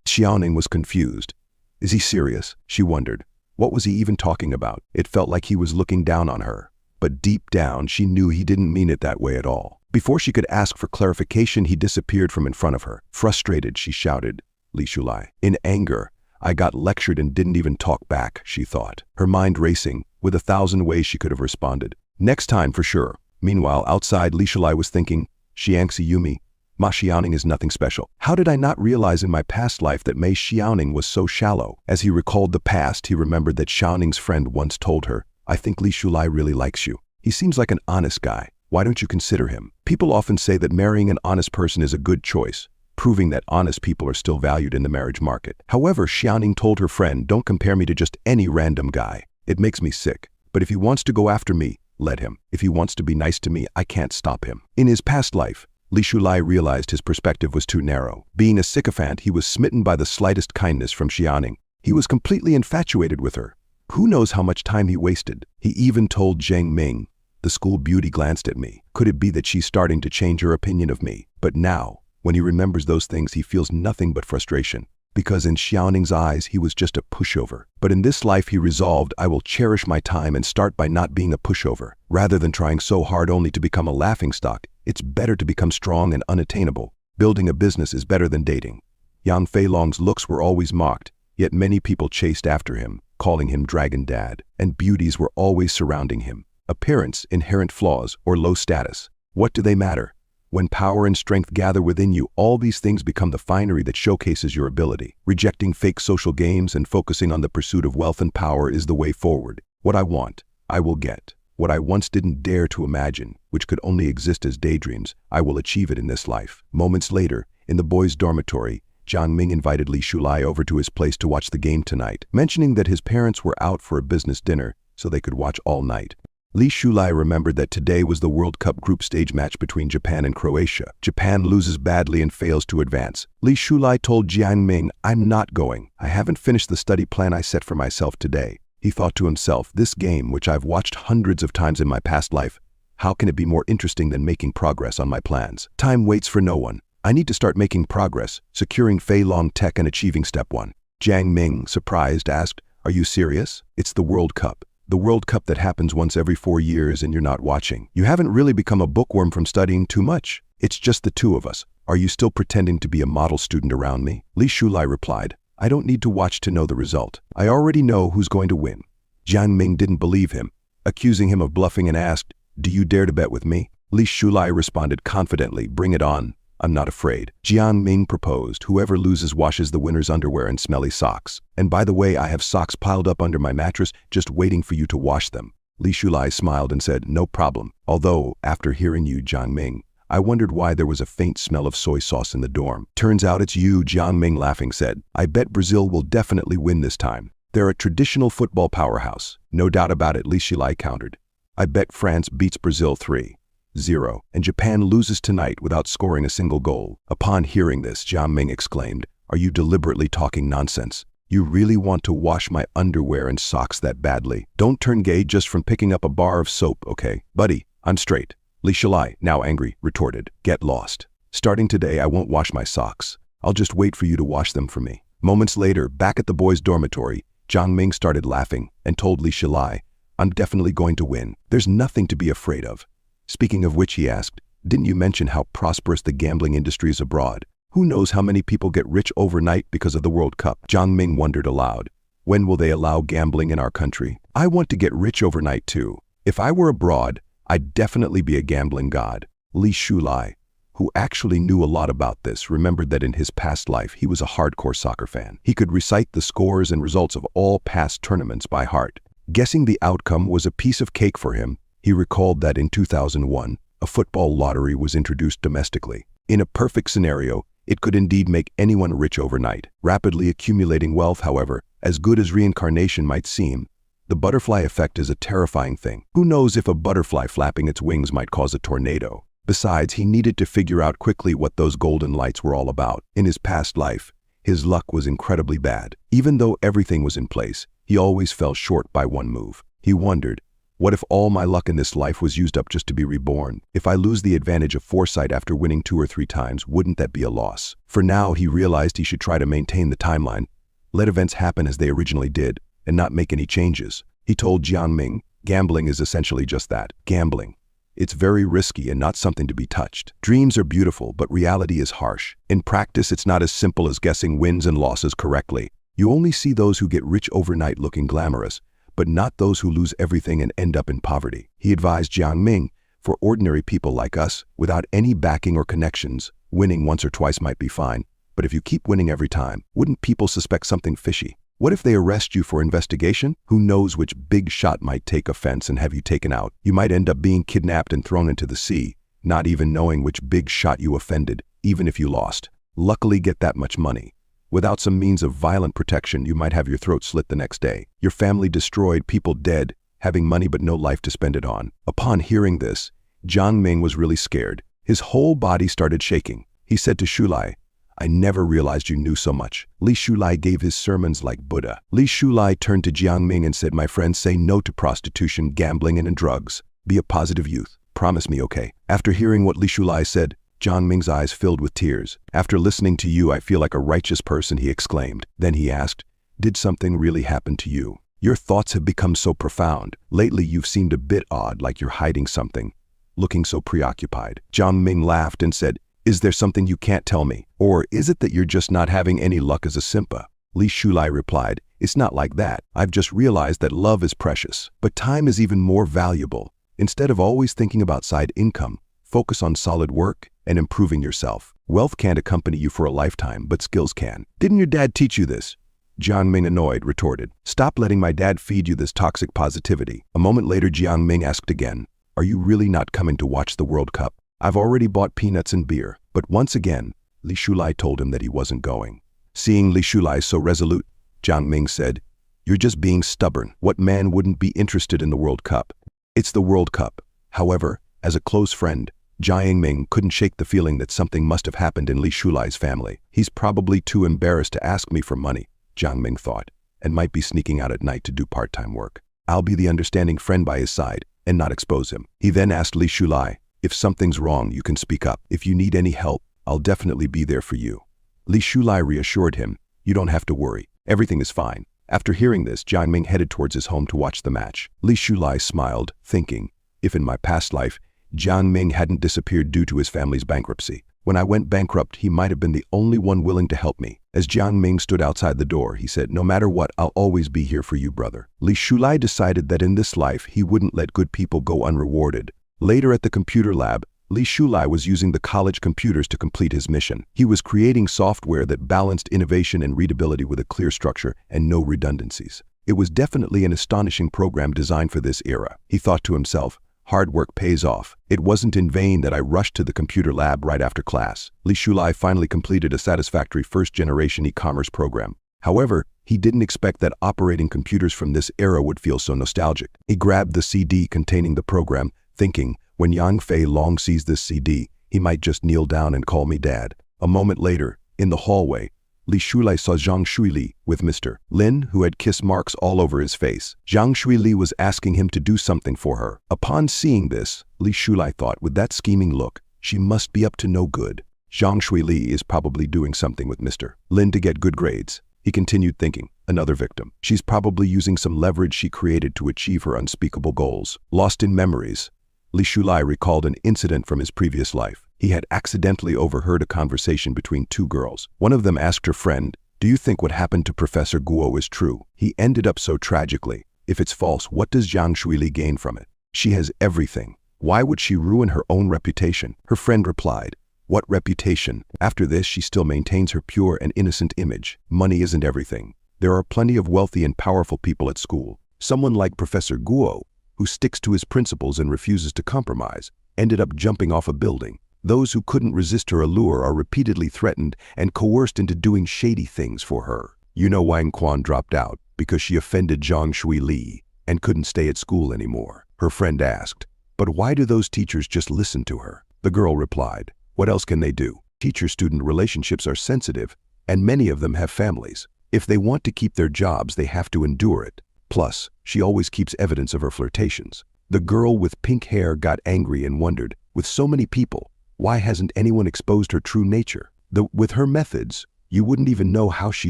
Xiaoning was confused. Is he serious? She wondered. What was he even talking about? It felt like he was looking down on her. But deep down, she knew he didn't mean it that way at all. Before she could ask for clarification, he disappeared from in front of her. Frustrated, she shouted, Li Shulai. In anger, I got lectured and didn't even talk back, she thought, her mind racing, with 1,000 ways she could have responded. Next time, for sure. Meanwhile, outside, Li Shulai was thinking, Xiangxi Yumi, Ma Xiaoning is nothing special. How did I not realize in my past life that Mei Xiaoning was so shallow? As he recalled the past, he remembered that Xiaoning's friend once told her, I think Li Shulai really likes you. He seems like an honest guy. Why don't you consider him? People often say that marrying an honest person is a good choice, proving that honest people are still valued in the marriage market. However, Xiaoning told her friend, don't compare me to just any random guy. It makes me sick. But if he wants to go after me, let him. If he wants to be nice to me, I can't stop him. In his past life, Li Shulai realized his perspective was too narrow. Being a sycophant, he was smitten by the slightest kindness from Xiaoning. He was completely infatuated with her. Who knows how much time he wasted? He even told Zheng Ming, the school beauty glanced at me. Could it be that she's starting to change her opinion of me? But now, when he remembers those things, he feels nothing but frustration. Because in Xiaoning's eyes, he was just a pushover. But in this life, he resolved, I will cherish my time and start by not being a pushover. Rather than trying so hard only to become a laughingstock, it's better to become strong and unattainable. Building a business is better than dating. Yang Feilong's looks were always mocked, yet many people chased after him, calling him Dragon Dad, and beauties were always surrounding him. Appearance, inherent flaws, or low status. What do they matter? When power and strength gather within you, all these things become the finery that showcases your ability. Rejecting fake social games and focusing on the pursuit of wealth and power is the way forward. What I want, I will get. What I once didn't dare to imagine, which could only exist as daydreams, I will achieve it in this life. Moments later, in the boys' dormitory, Jiang Ming invited Li Shulai over to his place to watch the game tonight, mentioning that his parents were out for a business dinner so they could watch all night. Li Shulai remembered that today was the World Cup group stage match between Japan and Croatia. Japan loses badly and fails to advance. Li Shulai told Jiang Ming, "I'm not going. I haven't finished the study plan I set for myself today." He thought to himself, this game, which I've watched hundreds of times in my past life, how can it be more interesting than making progress on my plans? Time waits for no one. I need to start making progress, securing Fei Long Tech and achieving step 1. Jiang Ming, surprised, asked, "Are you serious? It's the World Cup. The World Cup that happens once every 4 years and you're not watching. You haven't really become a bookworm from studying too much. It's just the two of us. Are you still pretending to be a model student around me?" Li Shulai replied, "I don't need to watch to know the result. I already know who's going to win." Jiang Ming didn't believe him, accusing him of bluffing and asked, "Do you dare to bet with me?" Li Shulai responded confidently, "Bring it on. I'm not afraid." Jiang Ming proposed, "Whoever loses washes the winner's underwear and smelly socks. And by the way, I have socks piled up under my mattress just waiting for you to wash them." Li Shulai smiled and said, "No problem. Although, after hearing you, Jiang Ming, I wondered why there was a faint smell of soy sauce in the dorm." "Turns out it's you," Jiang Ming laughing said. "I bet Brazil will definitely win this time. They're a traditional football powerhouse. No doubt about it," Li Shulai countered. "I bet France beats Brazil 3-0, and Japan loses tonight without scoring a single goal." Upon hearing this, Jiang Ming exclaimed, "Are you deliberately talking nonsense? You really want to wash my underwear and socks that badly? Don't turn gay just from picking up a bar of soap, okay? Buddy, I'm straight." Li Shulai, now angry, retorted, "Get lost. Starting today, I won't wash my socks. I'll just wait for you to wash them for me." Moments later, back at the boys' dormitory, Jiang Ming started laughing and told Li Shulai, "I'm definitely going to win. There's nothing to be afraid of." Speaking of which, he asked, "Didn't you mention how prosperous the gambling industry is abroad? Who knows how many people get rich overnight because of the World Cup?" Jiang Ming wondered aloud, "When will they allow gambling in our country? I want to get rich overnight too. If I were abroad, I'd definitely be a gambling god." Li Shulai, who actually knew a lot about this, remembered that in his past life he was a hardcore soccer fan. He could recite the scores and results of all past tournaments by heart. Guessing the outcome was a piece of cake for him. He recalled that in 2001, a football lottery was introduced domestically. In a perfect scenario, it could indeed make anyone rich overnight. Rapidly accumulating wealth, however, as good as reincarnation might seem, the butterfly effect is a terrifying thing. Who knows if a butterfly flapping its wings might cause a tornado? Besides, he needed to figure out quickly what those golden lights were all about. In his past life, his luck was incredibly bad. Even though everything was in place, he always fell short by one move. He wondered, what if all my luck in this life was used up just to be reborn? If I lose the advantage of foresight after winning 2 or 3 times, wouldn't that be a loss? For now, he realized he should try to maintain the timeline, let events happen as they originally did, and not make any changes. He told Jiang Ming, "Gambling is essentially just that, gambling. It's very risky and not something to be touched. Dreams are beautiful, but reality is harsh. In practice, it's not as simple as guessing wins and losses correctly. You only see those who get rich overnight looking glamorous, but not those who lose everything and end up in poverty." He advised Jiang Ming, "For ordinary people like us, without any backing or connections, winning once or twice might be fine. But if you keep winning every time, wouldn't people suspect something fishy? What if they arrest you for investigation? Who knows which big shot might take offense and have you taken out? You might end up being kidnapped and thrown into the sea, not even knowing which big shot you offended, even if you lost. Luckily, get that much money. Without some means of violent protection, you might have your throat slit the next day. Your family destroyed, people dead, having money but no life to spend it on." Upon hearing this, Jiang Ming was really scared. His whole body started shaking. He said to Shulai, "I never realized you knew so much." Li Shulai gave his sermons like Buddha. Li Shulai turned to Jiang Ming and said, "My friend, say no to prostitution, gambling, and drugs. Be a positive youth. Promise me, okay?" After hearing what Li Shulai said, Jiang Ming's eyes filled with tears. "After listening to you, I feel like a righteous person," he exclaimed. Then he asked, "Did something really happen to you? Your thoughts have become so profound. Lately, you've seemed a bit odd, like you're hiding something, looking so preoccupied." Jiang Ming laughed and said, "Is there something you can't tell me? Or is it that you're just not having any luck as a simpa?" Li Shulai replied, "It's not like that. I've just realized that love is precious, but time is even more valuable. Instead of always thinking about side income, focus on solid work, and improving yourself. Wealth can't accompany you for a lifetime, but skills can. Didn't your dad teach you this? Jiang Ming, annoyed, retorted. Stop letting my dad feed you this toxic positivity. A moment later, Jiang Ming asked again, are you really not coming to watch the World Cup? I've already bought peanuts and beer. But once again, Li Shulai told him that he wasn't going. Seeing Li Shulai so resolute, Jiang Ming said, you're just being stubborn. What man wouldn't be interested in the World Cup? It's the World Cup. However, as a close friend, Jiang Ming couldn't shake the feeling that something must have happened in Li Shulai's family. He's probably too embarrassed to ask me for money, Jiang Ming thought, and might be sneaking out at night to do part-time work. I'll be the understanding friend by his side and not expose him. He then asked Li Shulai, if something's wrong, you can speak up. If you need any help, I'll definitely be there for you. Li Shulai reassured him, you don't have to worry. Everything is fine. After hearing this, Jiang Ming headed towards his home to watch the match. Li Shulai smiled, thinking, if in my past life, Jiang Ming hadn't disappeared due to his family's bankruptcy. When I went bankrupt, he might have been the only one willing to help me. As Jiang Ming stood outside the door, he said, no matter what, I'll always be here for you, brother. Li Shulai decided that in this life, he wouldn't let good people go unrewarded. Later at the computer lab, Li Shulai was using the college computers to complete his mission. He was creating software that balanced innovation and readability with a clear structure and no redundancies. It was definitely an astonishing program designed for this era. He thought to himself, hard work pays off. It wasn't in vain that I rushed to the computer lab right after class. Li Shulai finally completed a satisfactory first-generation e-commerce program. However, he didn't expect that operating computers from this era would feel so nostalgic. He grabbed the CD containing the program, thinking, when Yang Fei Long sees this CD, he might just kneel down and call me dad. A moment later, in the hallway, Li Shulai saw Zhang Shuili with Mr. Lin, who had kiss marks all over his face. Zhang Shuili was asking him to do something for her. Upon seeing this, Li Shulai thought, with that scheming look, she must be up to no good. Zhang Shuili is probably doing something with Mr. Lin to get good grades. He continued thinking, another victim. She's probably using some leverage she created to achieve her unspeakable goals. Lost in memories, Li Shulai recalled an incident from his previous life. He had accidentally overheard a conversation between two girls. One of them asked her friend, do you think what happened to Professor Guo is true? He ended up so tragically. If it's false, what does Zhang Shuili gain from it? She has everything. Why would she ruin her own reputation? Her friend replied, what reputation? After this, she still maintains her pure and innocent image. Money isn't everything. There are plenty of wealthy and powerful people at school. Someone like Professor Guo, who sticks to his principles and refuses to compromise, ended up jumping off a building. Those who couldn't resist her allure are repeatedly threatened and coerced into doing shady things for her. You know Wang Quan dropped out because she offended Zhang Shuili and couldn't stay at school anymore. Her friend asked, but why do those teachers just listen to her? The girl replied, what else can they do? Teacher-student relationships are sensitive, and many of them have families. If they want to keep their jobs, they have to endure it. Plus, she always keeps evidence of her flirtations. The girl with pink hair got angry and wondered, with so many people, why hasn't anyone exposed her true nature? With her methods, you wouldn't even know how she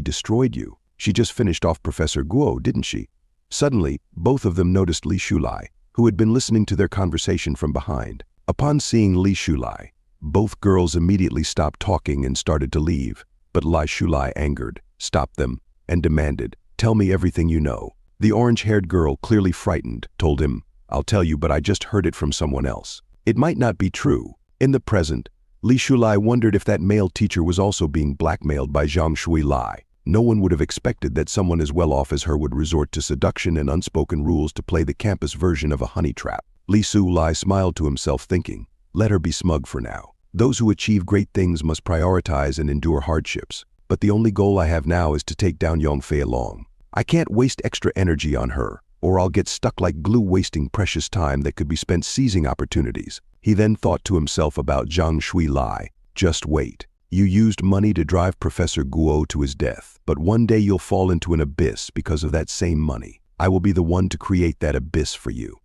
destroyed you. She just finished off Professor Guo, didn't she? Suddenly, both of them noticed Li Shulai, who had been listening to their conversation from behind. Upon seeing Li Shulai, both girls immediately stopped talking and started to leave, but Li Shulai, angered, stopped them and demanded, tell me everything you know. The orange-haired girl, clearly frightened, told him, I'll tell you, but I just heard it from someone else. It might not be true. In the present, Li Shulai wondered if that male teacher was also being blackmailed by Zhang Shuili. No one would have expected that someone as well off as her would resort to seduction and unspoken rules to play the campus version of a honey trap. Li Shulai smiled to himself, thinking, let her be smug for now. Those who achieve great things must prioritize and endure hardships. But the only goal I have now is to take down Yang Fei Long. I can't waste extra energy on her, or I'll get stuck like glue, wasting precious time that could be spent seizing opportunities. He then thought to himself about Zhang Shuili. Just wait. You used money to drive Professor Guo to his death, but one day you'll fall into an abyss because of that same money. I will be the one to create that abyss for you.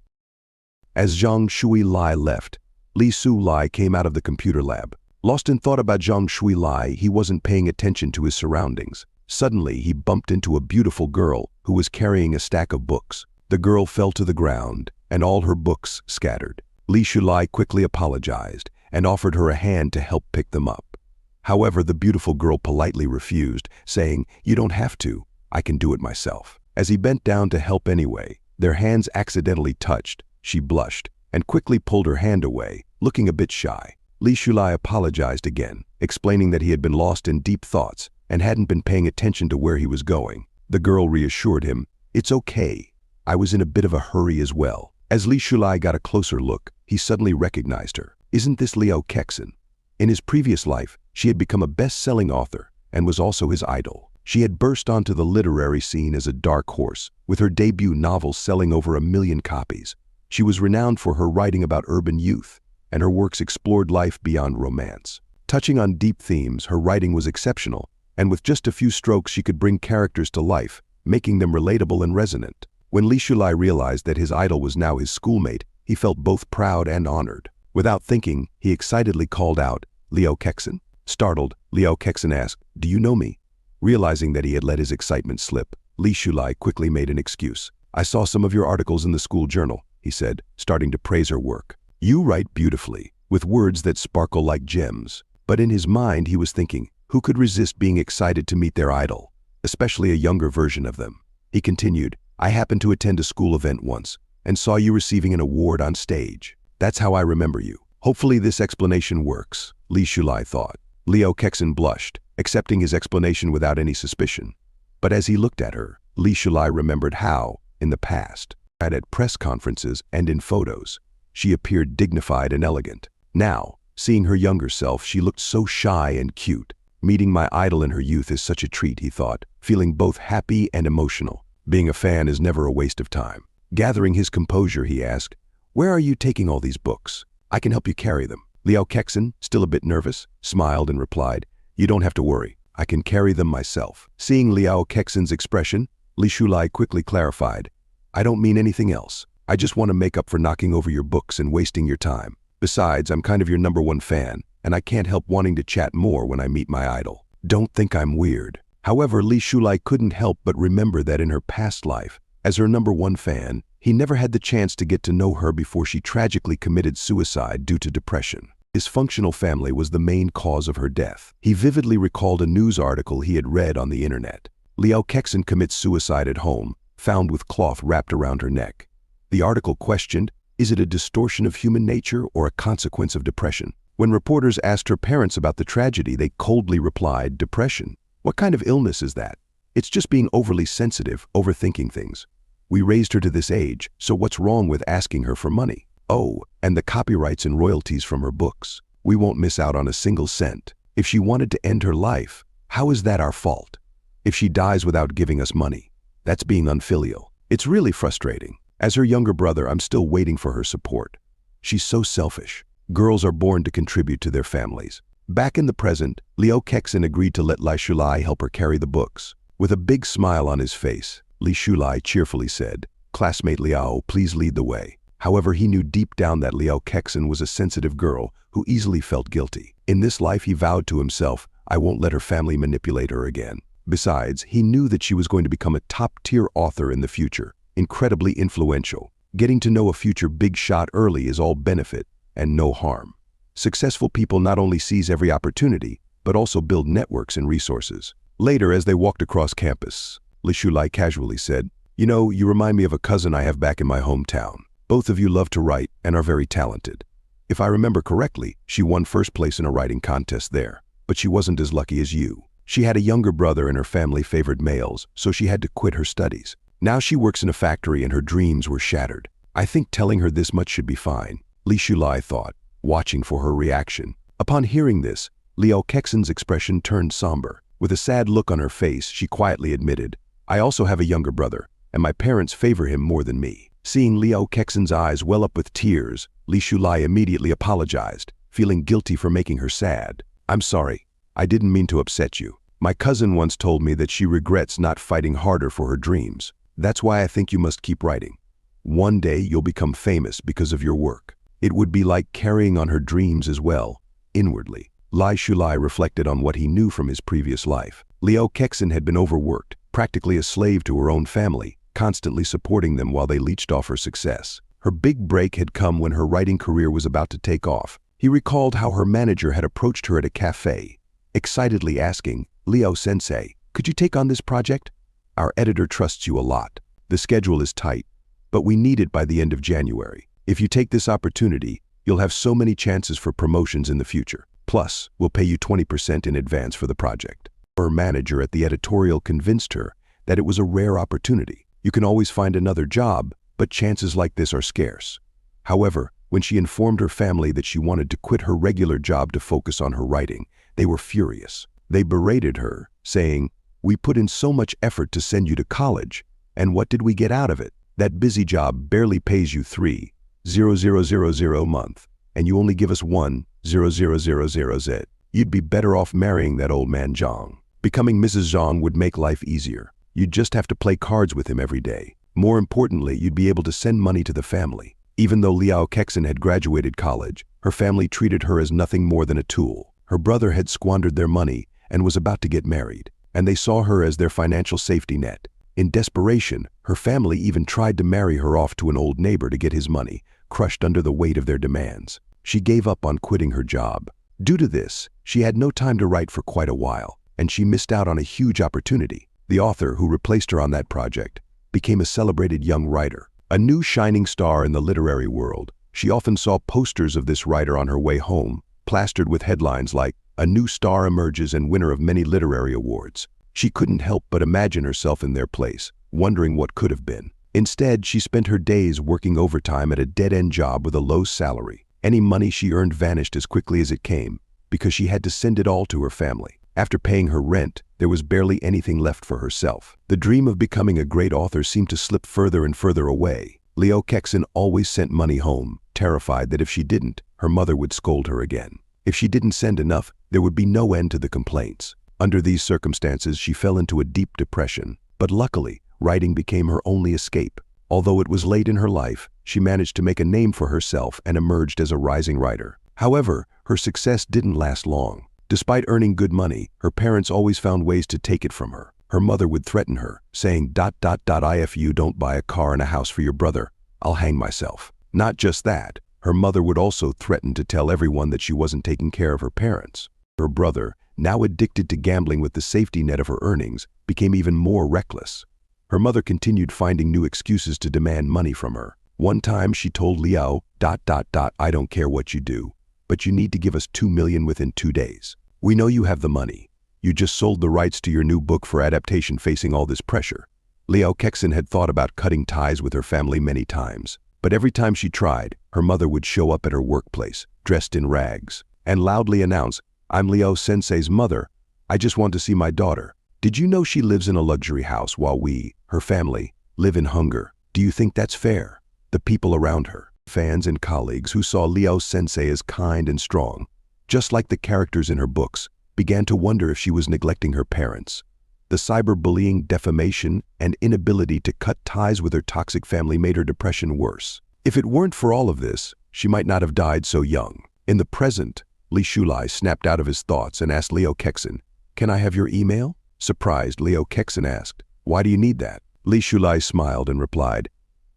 As Zhang Shuili left, Li Shulai came out of the computer lab. Lost in thought about Zhang Shuili, he wasn't paying attention to his surroundings. Suddenly, he bumped into a beautiful girl who was carrying a stack of books. The girl fell to the ground, and all her books scattered. Li Shulai quickly apologized and offered her a hand to help pick them up. However, the beautiful girl politely refused, saying, you don't have to, I can do it myself. As he bent down to help anyway, their hands accidentally touched. She blushed and quickly pulled her hand away, looking a bit shy. Li Shulai apologized again, explaining that he had been lost in deep thoughts and hadn't been paying attention to where he was going. The girl reassured him, "It's okay. I was in a bit of a hurry as well." As Li Shulai got a closer look, he suddenly recognized her. Isn't this Liao Kexin? In his previous life, she had become a best-selling author and was also his idol. She had burst onto the literary scene as a dark horse, with her debut novel selling over 1 million copies. She was renowned for her writing about urban youth, and her works explored life beyond romance. Touching on deep themes, her writing was exceptional, and with just a few strokes she could bring characters to life, making them relatable and resonant. When Li Shulai realized that his idol was now his schoolmate, he felt both proud and honored. Without thinking, he excitedly called out, "Liao Kexin?" Startled, Liao Kexin asked, "Do you know me?" Realizing that he had let his excitement slip, Li Shulai quickly made an excuse. "I saw some of your articles in the school journal," he said, starting to praise her work. "You write beautifully, with words that sparkle like gems." But in his mind he was thinking, who could resist being excited to meet their idol, especially a younger version of them? He continued, "I happened to attend a school event once, and saw you receiving an award on stage. That's how I remember you." Hopefully this explanation works, Li Shulai thought. Liao Kexin blushed, accepting his explanation without any suspicion. But as he looked at her, Li Shulai remembered how, in the past, at press conferences and in photos, she appeared dignified and elegant. Now, seeing her younger self, she looked so shy and cute. Meeting my idol in her youth is such a treat, he thought, feeling both happy and emotional. Being a fan is never a waste of time. Gathering his composure, he asked, "Where are you taking all these books? I can help you carry them." Liao Kexin, still a bit nervous, smiled and replied, "You don't have to worry. I can carry them myself." Seeing Liao Kexin's expression, Li Shulai quickly clarified, "I don't mean anything else. I just want to make up for knocking over your books and wasting your time. Besides, I'm kind of your #1 fan, and I can't help wanting to chat more when I meet my idol. Don't think I'm weird." However, Li Shulai couldn't help but remember that in her past life, as her #1 fan, he never had the chance to get to know her before she tragically committed suicide due to depression. His dysfunctional family was the main cause of her death. He vividly recalled a news article he had read on the internet. Liao Kexin commits suicide at home, found with cloth wrapped around her neck. The article questioned, is it a distortion of human nature or a consequence of depression? When reporters asked her parents about the tragedy, they coldly replied, "Depression? What kind of illness is that? It's just being overly sensitive, overthinking things. We raised her to this age, so what's wrong with asking her for money? Oh, and the copyrights and royalties from her books. We won't miss out on a single cent. If she wanted to end her life, how is that our fault? If she dies without giving us money, that's being unfilial." It's really frustrating. As her younger brother, I'm still waiting for her support. She's so selfish. Girls are born to contribute to their families. Back in the present, Liao Kexin agreed to let Li Shulai help her carry the books. With a big smile on his face, Li Shulai cheerfully said, "Classmate Liao, please lead the way." However, he knew deep down that Liao Kexin was a sensitive girl who easily felt guilty. In this life, he vowed to himself, I won't let her family manipulate her again. Besides, he knew that she was going to become a top-tier author in the future, incredibly influential. Getting to know a future big shot early is all benefit and no harm. Successful people not only seize every opportunity, but also build networks and resources. Later, as they walked across campus, Li Shulai casually said, "You know, you remind me of a cousin I have back in my hometown. Both of you love to write and are very talented. If I remember correctly, she won first place in a writing contest there, but she wasn't as lucky as you. She had a younger brother and her family favored males, so she had to quit her studies. Now she works in a factory and her dreams were shattered. I think telling her this much should be fine," Li Shulai thought, watching for her reaction. Upon hearing this, Liao Kexin's expression turned somber. With a sad look on her face, she quietly admitted, "I also have a younger brother, and my parents favor him more than me." Seeing Liao Kexin's eyes well up with tears, Li Shulai immediately apologized, feeling guilty for making her sad. "I'm sorry. I didn't mean to upset you. My cousin once told me that she regrets not fighting harder for her dreams. That's why I think you must keep writing. One day you'll become famous because of your work." It would be like carrying on her dreams as well, inwardly. Li Shulai reflected on what he knew from his previous life. Liao Kexin had been overworked, practically a slave to her own family, constantly supporting them while they leached off her success. Her big break had come when her writing career was about to take off. He recalled how her manager had approached her at a cafe, excitedly asking, "Liao-sensei, could you take on this project? Our editor trusts you a lot. The schedule is tight, but we need it by the end of January. If you take this opportunity, You'll have so many chances for promotions in the future. Plus, we'll pay you 20% in advance for the project. Her manager at the editorial convinced her that it was a rare opportunity. You can always find another job, but chances like this are scarce. However, when she informed her family that she wanted to quit her regular job to focus on her writing, they were furious. They berated her, saying, "We put in so much effort to send you to college, and what did we get out of it? That busy job barely pays you 3,000 a month, and you only give us 1,000 Z. You'd be better off marrying that old man Zhang. Becoming Mrs. Zhang would make life easier. You'd just have to play cards with him every day. More importantly, you'd be able to send money to the family." Even though Liao Kexin had graduated college, her family treated her as nothing more than a tool. Her brother had squandered their money and was about to get married, and they saw her as their financial safety net. In desperation, her family even tried to marry her off to an old neighbor to get his money, crushed under the weight of their demands. She gave up on quitting her job. Due to this, she had no time to write for quite a while, and she missed out on a huge opportunity. The author who replaced her on that project became a celebrated young writer, a new shining star in the literary world. She often saw posters of this writer on her way home, plastered with headlines like, "A new star emerges and winner of many literary awards." She couldn't help but imagine herself in their place, wondering what could have been. Instead, she spent her days working overtime at a dead-end job with a low salary. Any money she earned vanished as quickly as it came, because she had to send it all to her family. After paying her rent, there was barely anything left for herself. The dream of becoming a great author seemed to slip further and further away. Liao Kexin always sent money home, terrified that if she didn't, her mother would scold her again. If she didn't send enough, there would be no end to the complaints. Under these circumstances, she fell into a deep depression. But luckily, writing became her only escape. Although it was late in her life, she managed to make a name for herself and emerged as a rising writer. However, her success didn't last long. Despite earning good money, her parents always found ways to take it from her. Her mother would threaten her, saying, "If you don't buy a car and a house for your brother, I'll hang myself." Not just that, her mother would also threaten to tell everyone that she wasn't taking care of her parents. Her brother, now addicted to gambling with the safety net of her earnings, became even more reckless. Her mother continued finding new excuses to demand money from her. One time she told Liao, "I don't care what you do, but you need to give us 2 million within 2 days. We know you have the money. You just sold the rights to your new book for adaptation facing all this pressure." Liao Kexin had thought about cutting ties with her family many times, but every time she tried, her mother would show up at her workplace, dressed in rags, and loudly announce, "I'm Liao Sensei's mother. I just want to see my daughter. Did you know she lives in a luxury house while we, her family, live in hunger? Do you think that's fair?" The people around her, fans and colleagues who saw Liao Sensei as kind and strong, just like the characters in her books, began to wonder if she was neglecting her parents. The cyberbullying, defamation, and inability to cut ties with her toxic family made her depression worse. If it weren't for all of this, she might not have died so young. In the present, Li Shulai snapped out of his thoughts and asked Liao Kexin, "Can I have your email?" Surprised, Liao Kexin asked, "Why do you need that?" Li Shulai smiled and replied,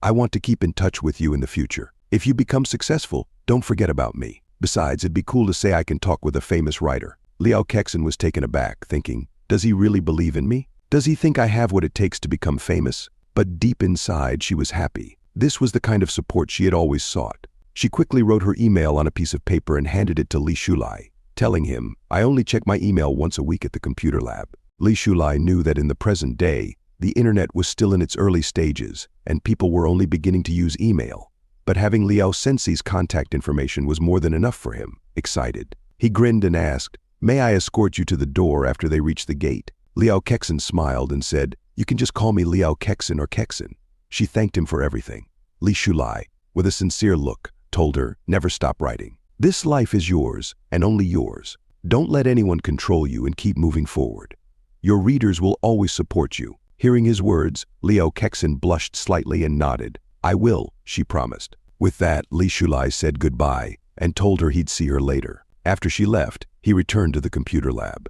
"I want to keep in touch with you in the future. If you become successful, don't forget about me. Besides, it'd be cool to say I can talk with a famous writer." Liao Kexin was taken aback, thinking, does he really believe in me? Does he think I have what it takes to become famous? But deep inside, she was happy. This was the kind of support she had always sought. She quickly wrote her email on a piece of paper and handed it to Li Shulai, telling him, "I only check my email once a week at the computer lab." Li Shulai knew that in the present day, the internet was still in its early stages, and people were only beginning to use email. But having Liao Sensei's contact information was more than enough for him. Excited, he grinned and asked, "May I escort you to the door after they reach the gate?" Liao Kexin smiled and said, "You can just call me Liao Kexin or Kexin." She thanked him for everything. Li Shulai, with a sincere look, told her, "Never stop writing. This life is yours, and only yours. Don't let anyone control you and keep moving forward. Your readers will always support you." Hearing his words, Liao Kexin blushed slightly and nodded. "I will," she promised. With that, Li Shulai said goodbye and told her he'd see her later. After she left, he returned to the computer lab,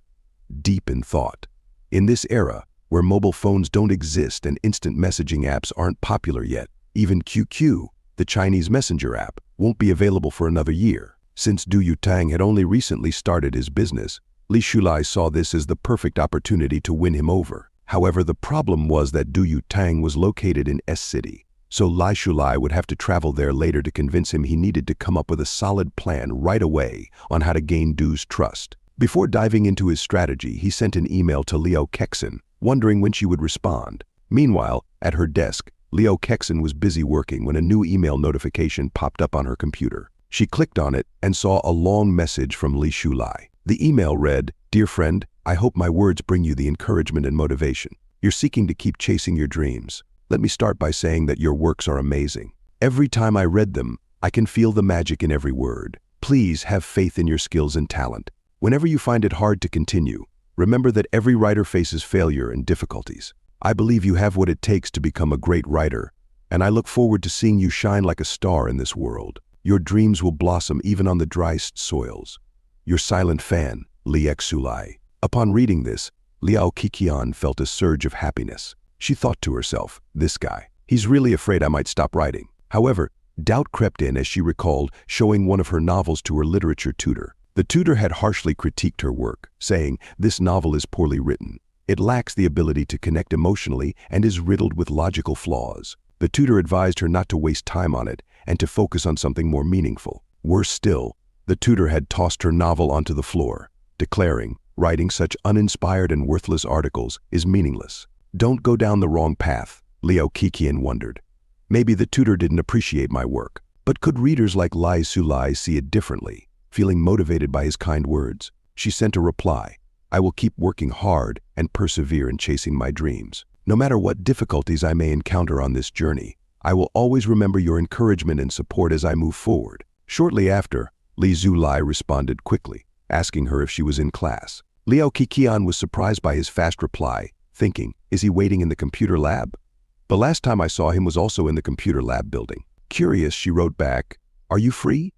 deep in thought. In this era, where mobile phones don't exist and instant messaging apps aren't popular yet, even QQ, the Chinese messenger app, won't be available for another year. Since Du Yutang had only recently started his business, Li Shulai saw this as the perfect opportunity to win him over. However, the problem was that Du Yutang was located in S City, so Li Shulai would have to travel there later to convince him he needed to come up with a solid plan right away on how to gain Du's trust. Before diving into his strategy, he sent an email to Liu Kexin, wondering when she would respond. Meanwhile, at her desk, Liu Kexin was busy working when a new email notification popped up on her computer. She clicked on it and saw a long message from Li Shulai. The email read, "Dear friend, I hope my words bring you the encouragement and motivation. You're seeking to keep chasing your dreams. Let me start by saying that your works are amazing. Every time I read them, I can feel the magic in every word. Please have faith in your skills and talent. Whenever you find it hard to continue, remember that every writer faces failure and difficulties. I believe you have what it takes to become a great writer, and I look forward to seeing you shine like a star in this world. Your dreams will blossom even on the driest soils. Your silent fan, Li Shulai." Upon reading this, Liao Qiqian felt a surge of happiness. She thought to herself, this guy, he's really afraid I might stop writing. However, doubt crept in as she recalled showing one of her novels to her literature tutor. The tutor had harshly critiqued her work, saying, "This novel is poorly written. It lacks the ability to connect emotionally and is riddled with logical flaws." The tutor advised her not to waste time on it and to focus on something more meaningful. Worse still, the tutor had tossed her novel onto the floor, declaring, "Writing such uninspired and worthless articles is meaningless." Don't go down the wrong path, Liao Qiqian wondered. Maybe the tutor didn't appreciate my work, but could readers like Li Shulai see it differently? Feeling motivated by his kind words, she sent a reply, "I will keep working hard and persevere in chasing my dreams. No matter what difficulties I may encounter on this journey, I will always remember your encouragement and support as I move forward." Shortly after, Li Shulai responded quickly, asking her if she was in class. Liao Qiqian was surprised by his fast reply, thinking, is he waiting in the computer lab? The last time I saw him was also in the computer lab building. Curious, she wrote back, "Are you free?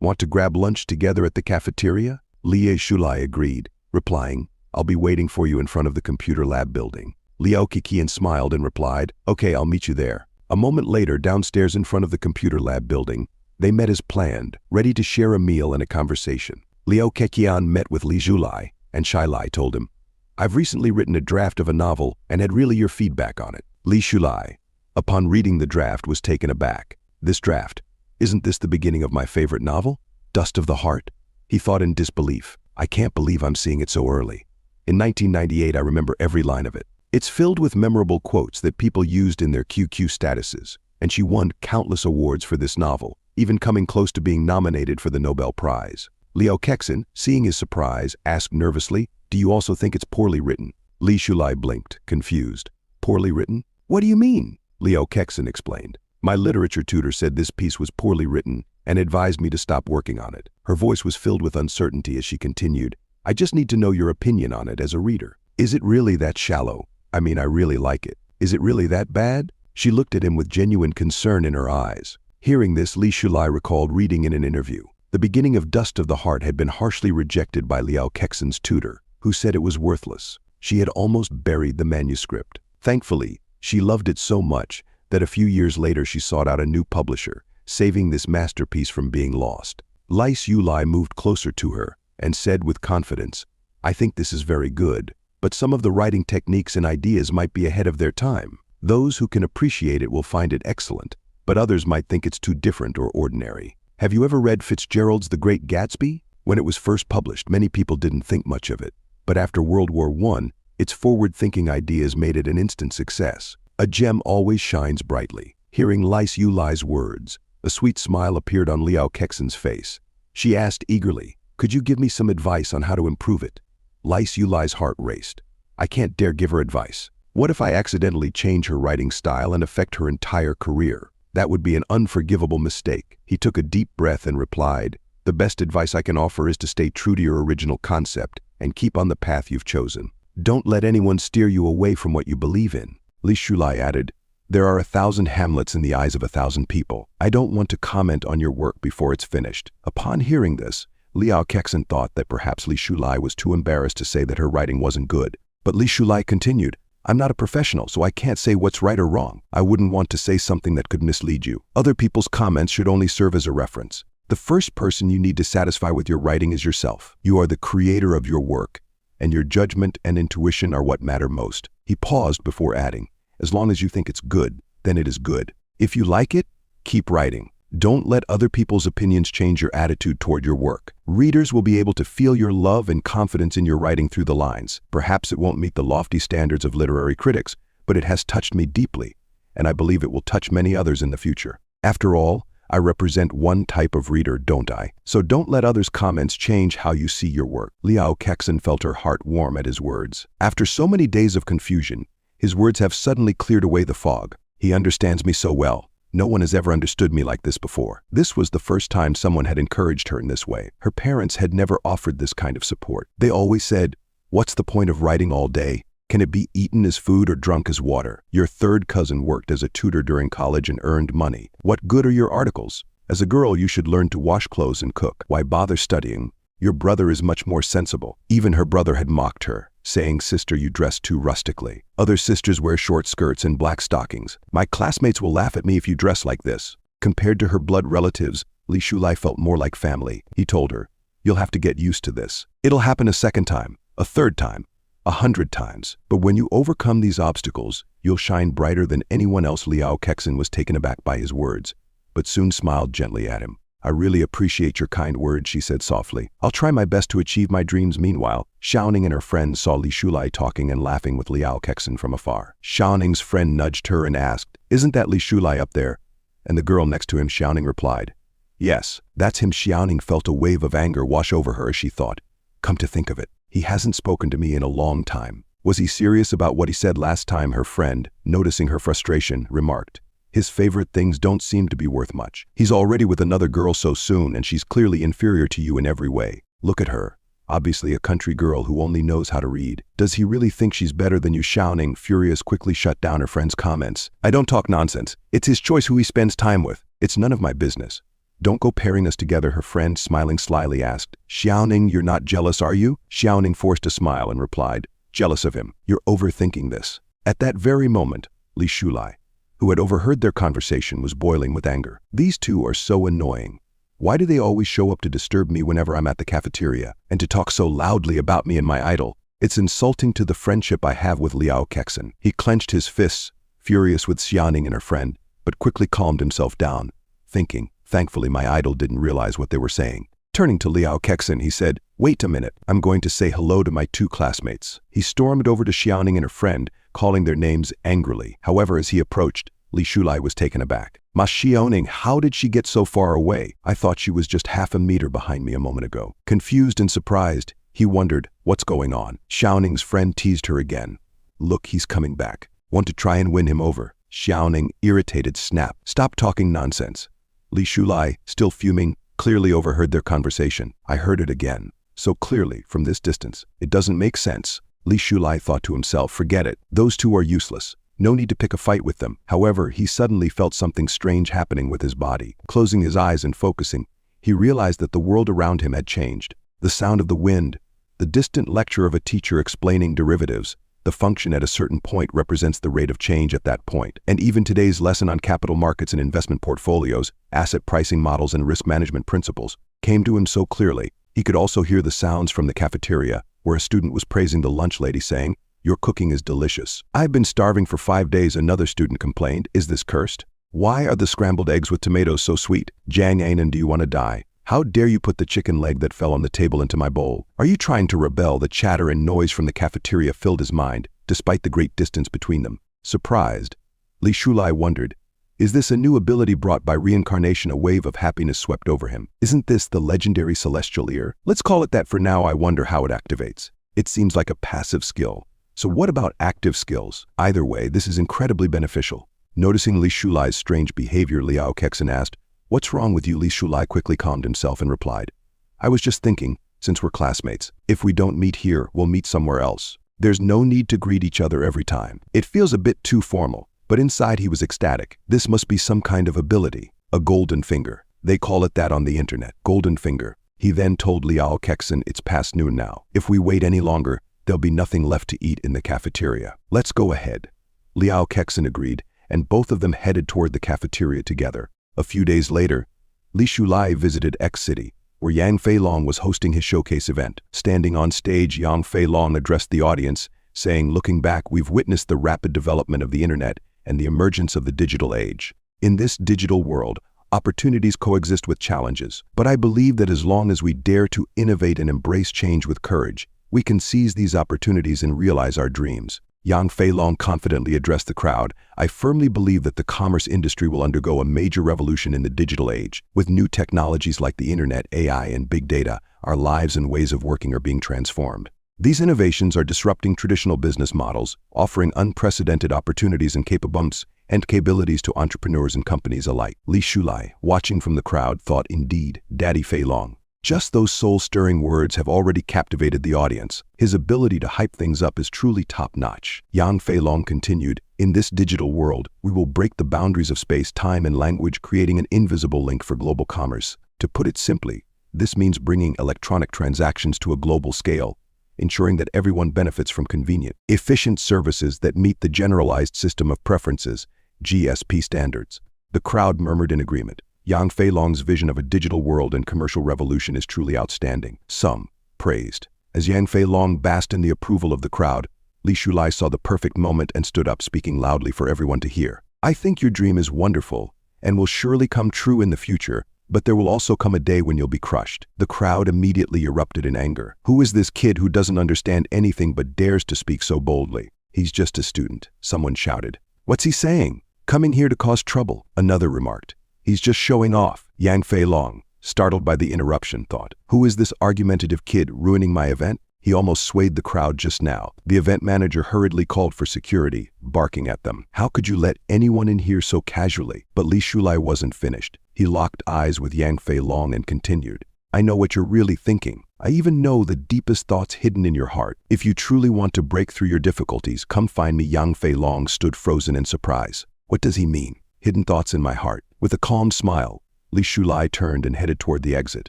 Want to grab lunch together at the cafeteria?" Li Shulai agreed, replying, "I'll be waiting for you in front of the computer lab building." Liao Qiqian smiled and replied, "Okay, I'll meet you there." A moment later, downstairs in front of the computer lab building, they met as planned, ready to share a meal and a conversation. Liao Qiqian met with Li Shulai, and Shilai told him, "I've recently written a draft of a novel and had really your feedback on it." Li Shulai, upon reading the draft, was taken aback. "This draft, isn't this the beginning of my favorite novel, Dust of the Heart?" He thought in disbelief, "I can't believe I'm seeing it so early. In 1998, I remember every line of it. It's filled with memorable quotes that people used in their QQ statuses, and she won countless awards for this novel, even coming close to being nominated for the Nobel Prize." Liao Kexin, seeing his surprise, asked nervously, "Do you also think it's poorly written?" Li Shulai blinked, confused. "Poorly written? What do you mean?" Liao Kexin explained. "My literature tutor said this piece was poorly written and advised me to stop working on it." Her voice was filled with uncertainty as she continued, "I just need to know your opinion on it as a reader. Is it really that shallow? I mean, I really like it. Is it really that bad?" She looked at him with genuine concern in her eyes. Hearing this, Li Shulai recalled reading in an interview. The beginning of Dust of the Heart had been harshly rejected by Liao Kexin's tutor, who said it was worthless. She had almost buried the manuscript. Thankfully, she loved it so much that a few years later she sought out a new publisher, saving this masterpiece from being lost. Li Shulai moved closer to her and said with confidence, "I think this is very good, but some of the writing techniques and ideas might be ahead of their time. Those who can appreciate it will find it excellent, but others might think it's too different or ordinary." Have you ever read Fitzgerald's The Great Gatsby? When it was first published, many people didn't think much of it, but after World War I, its forward-thinking ideas made it an instant success. A gem always shines brightly. Hearing Li Shulai's words, a sweet smile appeared on Liao Kexin's face. She asked eagerly, "Could you give me some advice on how to improve it?" Li Shulai's heart raced. I can't dare give her advice. What if I accidentally change her writing style and affect her entire career? That would be an unforgivable mistake. He took a deep breath and replied, "The best advice I can offer is to stay true to your original concept and keep on the path you've chosen. Don't let anyone steer you away from what you believe in." Li Shulai added, "There are 1,000 Hamlets in the eyes of 1,000 people. I don't want to comment on your work before it's finished." Upon hearing this, Liao Kexin thought that perhaps Li Shulai was too embarrassed to say that her writing wasn't good. But Li Shulai continued, "I'm not a professional, so I can't say what's right or wrong. I wouldn't want to say something that could mislead you. Other people's comments should only serve as a reference. The first person you need to satisfy with your writing is yourself. You are the creator of your work, and your judgment and intuition are what matter most." He paused before adding, "As long as you think it's good, then it is good. If you like it, keep writing. Don't let other people's opinions change your attitude toward your work. Readers will be able to feel your love and confidence in your writing through the lines. Perhaps it won't meet the lofty standards of literary critics, but it has touched me deeply, and I believe it will touch many others in the future. After all, I represent one type of reader, don't I? So don't let others' comments change how you see your work. Liao Kexin felt her heart warm at his words. After so many days of confusion, his words have suddenly cleared away the fog. He understands me so well. No one has ever understood me like this before. This was the first time someone had encouraged her in this way. Her parents had never offered this kind of support. They always said, "What's the point of writing all day? Can it be eaten as food or drunk as water? Your third cousin worked as a tutor during college and earned money. What good are your articles? As a girl, you should learn to wash clothes and cook. Why bother studying? Your brother is much more sensible." Even her brother had mocked her, saying, "Sister, you dress too rustically. Other sisters wear short skirts and black stockings. My classmates will laugh at me if you dress like this." Compared to her blood relatives, Li Shulai felt more like family. He told her, "You'll have to get used to this. It'll happen a second time, a third time, 100 times. But when you overcome these obstacles, you'll shine brighter than anyone else." Liao Kexin was taken aback by his words, but soon smiled gently at him. "I really appreciate your kind words," she said softly. "I'll try my best to achieve my dreams." Meanwhile, Xiaoning and her friends saw Li Shulai talking and laughing with Liao Kexin from afar. Xiaoning's friend nudged her and asked, "Isn't that Li Shulai up there?" And the girl next to him, Xiaoning, replied, "Yes, that's him." Xiaoning felt a wave of anger wash over her as she thought, "Come to think of it, he hasn't spoken to me in a long time. Was he serious about what he said last time?" Her friend, noticing her frustration, remarked, "His favorite things don't seem to be worth much. He's already with another girl so soon, and she's clearly inferior to you in every way. Look at her, obviously a country girl who only knows how to read. Does he really think she's better than you?" Xiaoning, furious, quickly shut down her friend's comments. "I don't talk nonsense. It's his choice who he spends time with. It's none of my business." "Don't go pairing us together," her friend, smiling slyly, asked. "Xiaoning, you're not jealous, are you?" Xiaoning forced a smile and replied, "Jealous of him? You're overthinking this." At that very moment, Li Shulai, who had overheard their conversation, was boiling with anger. "These two are so annoying. Why do they always show up to disturb me whenever I'm at the cafeteria, and to talk so loudly about me and my idol? It's insulting to the friendship I have with Liao Kexin." He clenched his fists, furious with Xiaoning and her friend, but quickly calmed himself down, thinking, "Thankfully my idol didn't realize what they were saying." Turning to Liao Kexin, he said, "Wait a minute, I'm going to say hello to my two classmates." He stormed over to Xiaoning and her friend, calling their names angrily. However, as he approached, Li Shulai was taken aback. "Ma Xiaoning, how did she get so far away? I thought she was just half a meter behind me a moment ago." Confused and surprised, he wondered, "What's going on?" Xiaoning's friend teased her again. "Look, he's coming back. Want to try and win him over?" Xiaoning, irritated, snapped, "Stop talking nonsense." Li Shulai, still fuming, clearly overheard their conversation. "I heard it again, so clearly from this distance. It doesn't make sense." Li Shulai thought to himself, "Forget it. Those two are useless. No need to pick a fight with them." However, he suddenly felt something strange happening with his body. Closing his eyes and focusing, he realized that the world around him had changed. The sound of the wind, the distant lecture of a teacher explaining derivatives, the function at a certain point represents the rate of change at that point. And even today's lesson on capital markets and investment portfolios, asset pricing models and risk management principles, came to him so clearly. He could also hear the sounds from the cafeteria, where a student was praising the lunch lady, saying, "Your cooking is delicious." "I've been starving for 5 days," another student complained. "Is this cursed? Why are the scrambled eggs with tomatoes so sweet?" "Jang Anan, do you want to die? How dare you put the chicken leg that fell on the table into my bowl? Are you trying to rebel?" The chatter and noise from the cafeteria filled his mind, despite the great distance between them. Surprised, Li Shulai wondered, is this a new ability brought by reincarnation? A wave of happiness swept over him. "Isn't this the legendary celestial ear? Let's call it that for now. I wonder how it activates. It seems like a passive skill. So what about active skills? Either way, this is incredibly beneficial." Noticing Li Shulai's strange behavior, Liao Kexin asked, "What's wrong with you?" Li Shulai quickly calmed himself and replied, "I was just thinking, since we're classmates, if we don't meet here, we'll meet somewhere else. There's no need to greet each other every time. It feels a bit too formal." But inside he was ecstatic. This must be some kind of ability. A golden finger. They call it that on the internet. Golden finger. He then told Liao Kexin, "It's past noon now. If we wait any longer, there'll be nothing left to eat in the cafeteria. Let's go ahead." Liao Kexin agreed, and both of them headed toward the cafeteria together. A few days later, Li Shulai visited X City, where Yang Feilong was hosting his showcase event. Standing on stage, Yang Feilong addressed the audience, saying, "Looking back, we've witnessed the rapid development of the internet and the emergence of the digital age. In this digital world, opportunities coexist with challenges, but I believe that as long as we dare to innovate and embrace change with courage, we can seize these opportunities and realize our dreams. Yang Feilong confidently addressed the crowd. I firmly believe that the commerce industry will undergo a major revolution in the digital age. With new technologies like the internet, AI, and big data, our lives and ways of working are being transformed. These innovations are disrupting traditional business models, offering unprecedented opportunities and capabilities to entrepreneurs and companies alike. Li Shulai, watching from the crowd, thought, indeed, Daddy Feilong. Just those soul-stirring words have already captivated the audience. His ability to hype things up is truly top-notch. Yang Feilong continued, in this digital world, we will break the boundaries of space, time, and language, creating an invisible link for global commerce. To put it simply, this means bringing electronic transactions to a global scale, ensuring that everyone benefits from convenient, efficient services that meet the Generalized System of Preferences, GSP standards. The crowd murmured in agreement. Yang Feilong's vision of a digital world and commercial revolution is truly outstanding. Some praised. As Yang Feilong basked in the approval of the crowd, Li Shulai saw the perfect moment and stood up, speaking loudly for everyone to hear. I think your dream is wonderful and will surely come true in the future, but there will also come a day when you'll be crushed. The crowd immediately erupted in anger. Who is this kid who doesn't understand anything but dares to speak so boldly? He's just a student, someone shouted. What's he saying? Coming here to cause trouble, another remarked. He's just showing off. Yang Feilong, startled by the interruption, thought, who is this argumentative kid ruining my event? He almost swayed the crowd just now. The event manager hurriedly called for security, barking at them. How could you let anyone in here so casually? But Li Shulai wasn't finished. He locked eyes with Yang Feilong and continued. I know what you're really thinking. I even know the deepest thoughts hidden in your heart. If you truly want to break through your difficulties, come find me. Yang Feilong stood frozen in surprise. What does he mean? Hidden thoughts in my heart. With a calm smile, Li Shulai turned and headed toward the exit,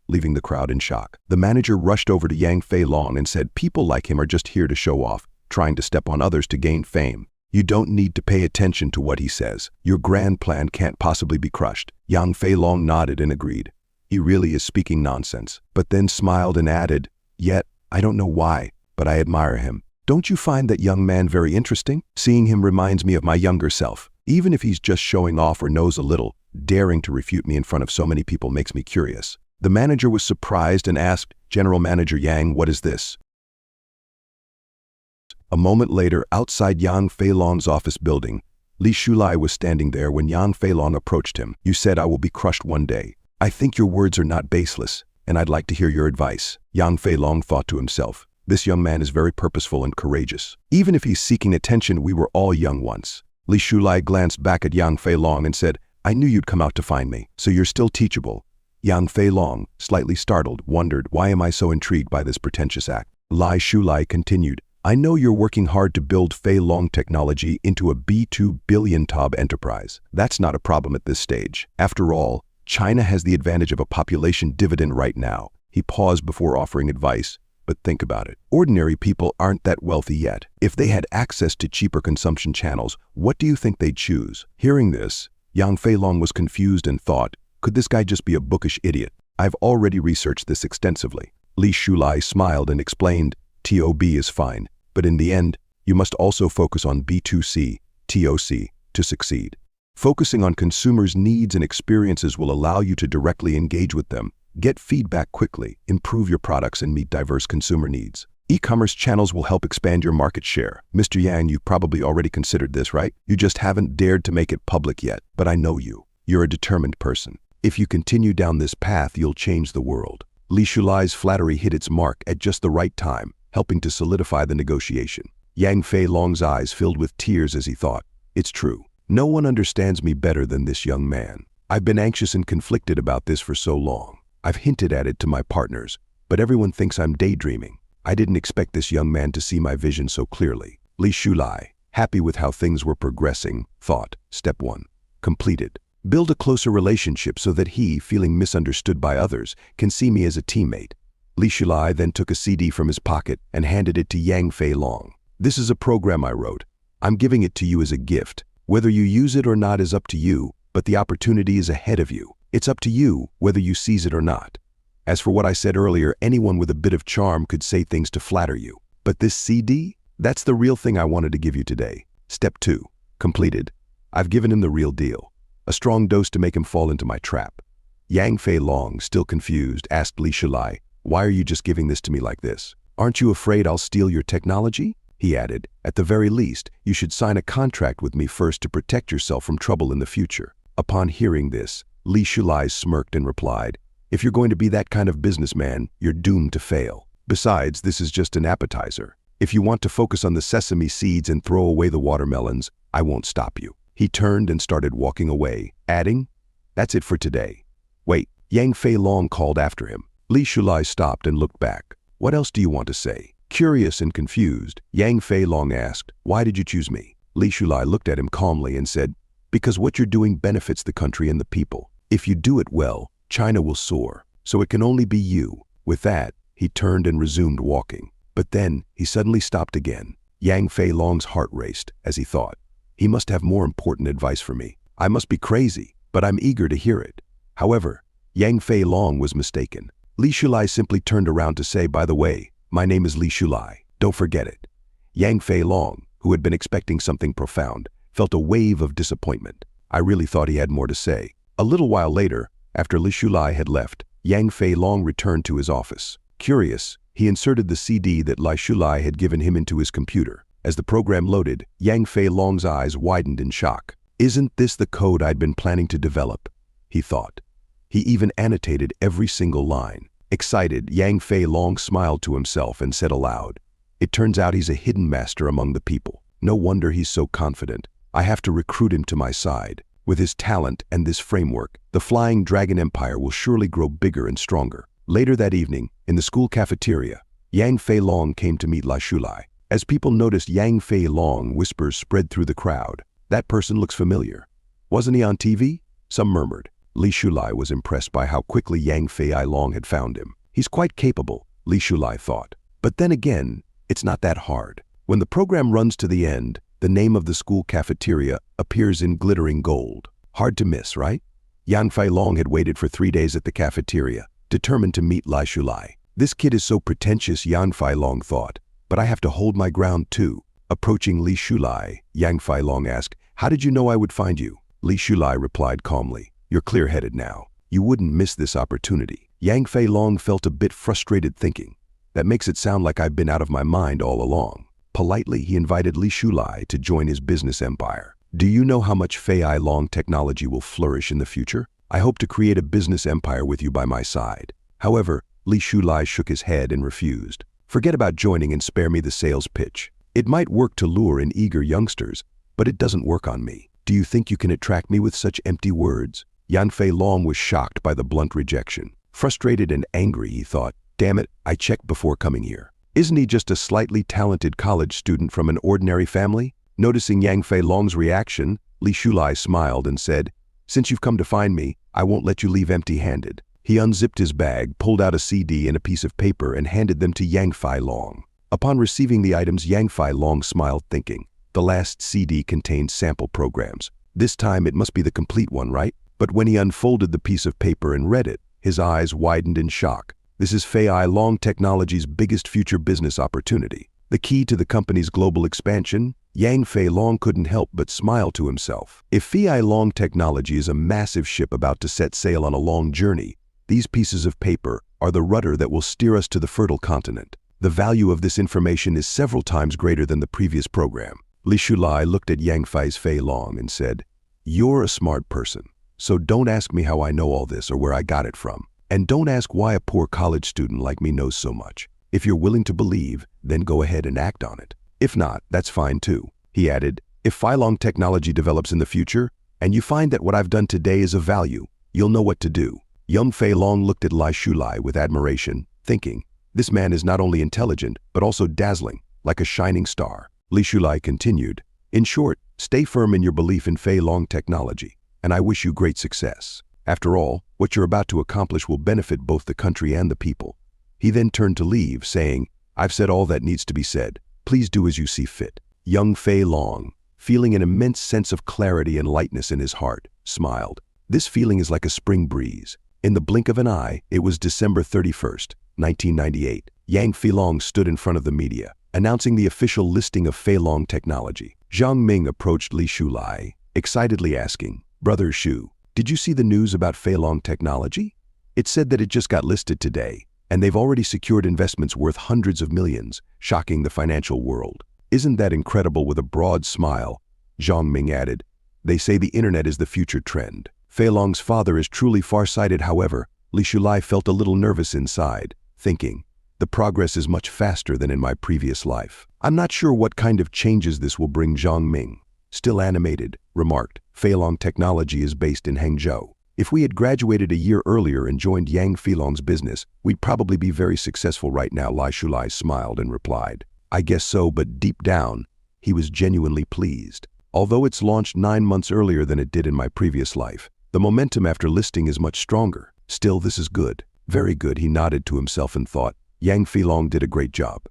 leaving the crowd in shock. The manager rushed over to Yang Feilong and said, people like him are just here to show off, trying to step on others to gain fame. You don't need to pay attention to what he says. Your grand plan can't possibly be crushed. Yang Feilong nodded and agreed. He really is speaking nonsense, but then smiled and added, yet, I don't know why, but I admire him. Don't you find that young man very interesting? Seeing him reminds me of my younger self. Even if he's just showing off or knows a little, daring to refute me in front of so many people makes me curious. The manager was surprised and asked, General Manager Yang, what is this? A moment later, outside Yang Feilong's office building, Li Shulai was standing there when Yang Feilong approached him. You said I will be crushed one day. I think your words are not baseless, and I'd like to hear your advice. Yang Feilong thought to himself, this young man is very purposeful and courageous. Even if he's seeking attention, we were all young once. Li Shulai glanced back at Yang Feilong and said, I knew you'd come out to find me, so you're still teachable. Yang Feilong, slightly startled, wondered, why am I so intrigued by this pretentious act? Li Shulai continued, I know you're working hard to build Feilong technology into a B2 billion TOB enterprise. That's not a problem at this stage. After all, China has the advantage of a population dividend right now. He paused before offering advice. But think about it. Ordinary people aren't that wealthy yet. If they had access to cheaper consumption channels, what do you think they'd choose? Hearing this, Yang Feilong was confused and thought, could this guy just be a bookish idiot? I've already researched this extensively. Li Shulai smiled and explained, TOB is fine, but in the end, you must also focus on B2C, TOC, to succeed. Focusing on consumers' needs and experiences will allow you to directly engage with them, get feedback quickly, improve your products, and meet diverse consumer needs. E-commerce channels will help expand your market share. Mr. Yang, you've probably already considered this, right? You just haven't dared to make it public yet, but I know you. You're a determined person. If you continue down this path, you'll change the world. Li Shulai's flattery hit its mark at just the right time, helping to solidify the negotiation. Yang Feilong's eyes filled with tears as he thought, it's true. No one understands me better than this young man. I've been anxious and conflicted about this for so long. I've hinted at it to my partners, but everyone thinks I'm daydreaming. I didn't expect this young man to see my vision so clearly. Li Shulai, happy with how things were progressing, thought, Step 1. Completed. Build a closer relationship so that he, feeling misunderstood by others, can see me as a teammate. Li Shulai then took a CD from his pocket and handed it to Yang Feilong. This is a program I wrote. I'm giving it to you as a gift. Whether you use it or not is up to you, but the opportunity is ahead of you. It's up to you whether you seize it or not. As for what I said earlier, anyone with a bit of charm could say things to flatter you. But this CD? That's the real thing I wanted to give you today. Step 2. Completed. I've given him the real deal. A strong dose to make him fall into my trap. Yang Fei Long, still confused, asked Li Shulai, "Why are you just giving this to me like this? Aren't you afraid I'll steal your technology?" He added, "At the very least, you should sign a contract with me first to protect yourself from trouble in the future." Upon hearing this, Li Shulai smirked and replied, "If you're going to be that kind of businessman, you're doomed to fail. Besides, this is just an appetizer. If you want to focus on the sesame seeds and throw away the watermelons, I won't stop you." He turned and started walking away, adding, "That's it for today." "Wait," Yang Fei Long called after him. Li Shulai stopped and looked back. "What else do you want to say?" Curious and confused, Yang Fei Long asked, "Why did you choose me?" Li Shulai looked at him calmly and said, "Because what you're doing benefits the country and the people. If you do it well, China will soar. So it can only be you." With that, he turned and resumed walking. But then, he suddenly stopped again. Yang Fei Long's heart raced as he thought, "He must have more important advice for me. I must be crazy, but I'm eager to hear it." However, Yang Fei Long was mistaken. Li Shulai simply turned around to say, "By the way, my name is Li Shulai. Don't forget it." Yang Fei Long, who had been expecting something profound, felt a wave of disappointment. I really thought he had more to say. A little while later, after Li Shulai had left, Yang Fei Long returned to his office. Curious, he inserted the CD that Li Shulai had given him into his computer. As the program loaded, Yang Fei Long's eyes widened in shock. "Isn't this the code I'd been planning to develop?" he thought. He even annotated every single line. Excited, Yang Fei Long smiled to himself and said aloud, "It turns out he's a hidden master among the people. No wonder he's so confident. I have to recruit him to my side. With his talent and this framework, the Flying Dragon Empire will surely grow bigger and stronger." Later that evening, in the school cafeteria, Yang Fei Long came to meet Li Shulai. As people noticed Yang Fei Long, whispers spread through the crowd. "That person looks familiar. Wasn't he on TV?" Some murmured. Li Shulai was impressed by how quickly Yang Fei Long had found him. "He's quite capable," Li Shulai thought. But then again, it's not that hard. When the program runs to the end, the name of the school cafeteria appears in glittering gold. Hard to miss, right? Yang Fei Long had waited for 3 days at the cafeteria, determined to meet Li Shulai. "This kid is so pretentious," Yang Fei Long thought, "but I have to hold my ground too." Approaching Li Shulai, Yang Fei Long asked, "How did you know I would find you?" Li Shulai replied calmly, "You're clear-headed now. You wouldn't miss this opportunity." Yang Fei Long felt a bit frustrated, thinking, "That makes it sound like I've been out of my mind all along." Politely, he invited Li Shulai to join his business empire. "Do you know how much Fei Long technology will flourish in the future? I hope to create a business empire with you by my side." However, Li Shulai shook his head and refused. "Forget about joining and spare me the sales pitch. It might work to lure in eager youngsters, but it doesn't work on me. Do you think you can attract me with such empty words?" Yang Fei Long was shocked by the blunt rejection. Frustrated and angry, he thought, "Damn it, I checked before coming here. Isn't he just a slightly talented college student from an ordinary family?" Noticing Yang Fei Long's reaction, Li Shulai smiled and said, "Since you've come to find me, I won't let you leave empty-handed." He unzipped his bag, pulled out a CD and a piece of paper, and handed them to Yang Fei Long. Upon receiving the items, Yang Fei Long smiled, thinking, the last CD contained sample programs. This time it must be the complete one, right? But when he unfolded the piece of paper and read it, his eyes widened in shock. This is Fei Long Technology's biggest future business opportunity. The key to the company's global expansion. Yang Fei Long couldn't help but smile to himself. If Fei Long Technology is a massive ship about to set sail on a long journey, these pieces of paper are the rudder that will steer us to the fertile continent. The value of this information is several times greater than the previous program. Li Shulai looked at Yang Fei Long and said, "You're a smart person. So don't ask me how I know all this or where I got it from. And don't ask why a poor college student like me knows so much. If you're willing to believe, then go ahead and act on it. If not, that's fine too." He added, "If Fei Long Technology develops in the future, and you find that what I've done today is of value, you'll know what to do." Yang Fei Long looked at Li Shulai with admiration, thinking, this man is not only intelligent, but also dazzling, like a shining star. Li Shulai continued, "In short, stay firm in your belief in Fei Long Technology, and I wish you great success. After all, what you're about to accomplish will benefit both the country and the people." He then turned to leave, saying, "I've said all that needs to be said. Please do as you see fit." Yang Fei Long, feeling an immense sense of clarity and lightness in his heart, smiled. This feeling is like a spring breeze. In the blink of an eye, it was December 31st, 1998. Yang Fei Long stood in front of the media, announcing the official listing of Fei Long Technology. Zhang Ming approached Li Shulai, excitedly asking, Brother Shu, did you see the news about Fei Long Technology? It said that it just got listed today, and they've already secured investments worth hundreds of millions, shocking the financial world. Isn't that incredible? With a broad smile, Zhang Ming added. They say the internet is the future trend. Fei Long's father is truly far-sighted. However, Li Shulai felt a little nervous inside, thinking, the progress is much faster than in my previous life. I'm not sure what kind of changes this will bring. Zhang Ming, still animated, remarked, Fei Long Technology is based in Hangzhou. If we had graduated a year earlier and joined Yang Feilong's business, we'd probably be very successful right now. Li Shulai smiled and replied, I guess so, but deep down, he was genuinely pleased. Although it's launched 9 months earlier than it did in my previous life, the momentum after listing is much stronger. Still, this is good. Very good, he nodded to himself and thought, Yang Feilong did a great job.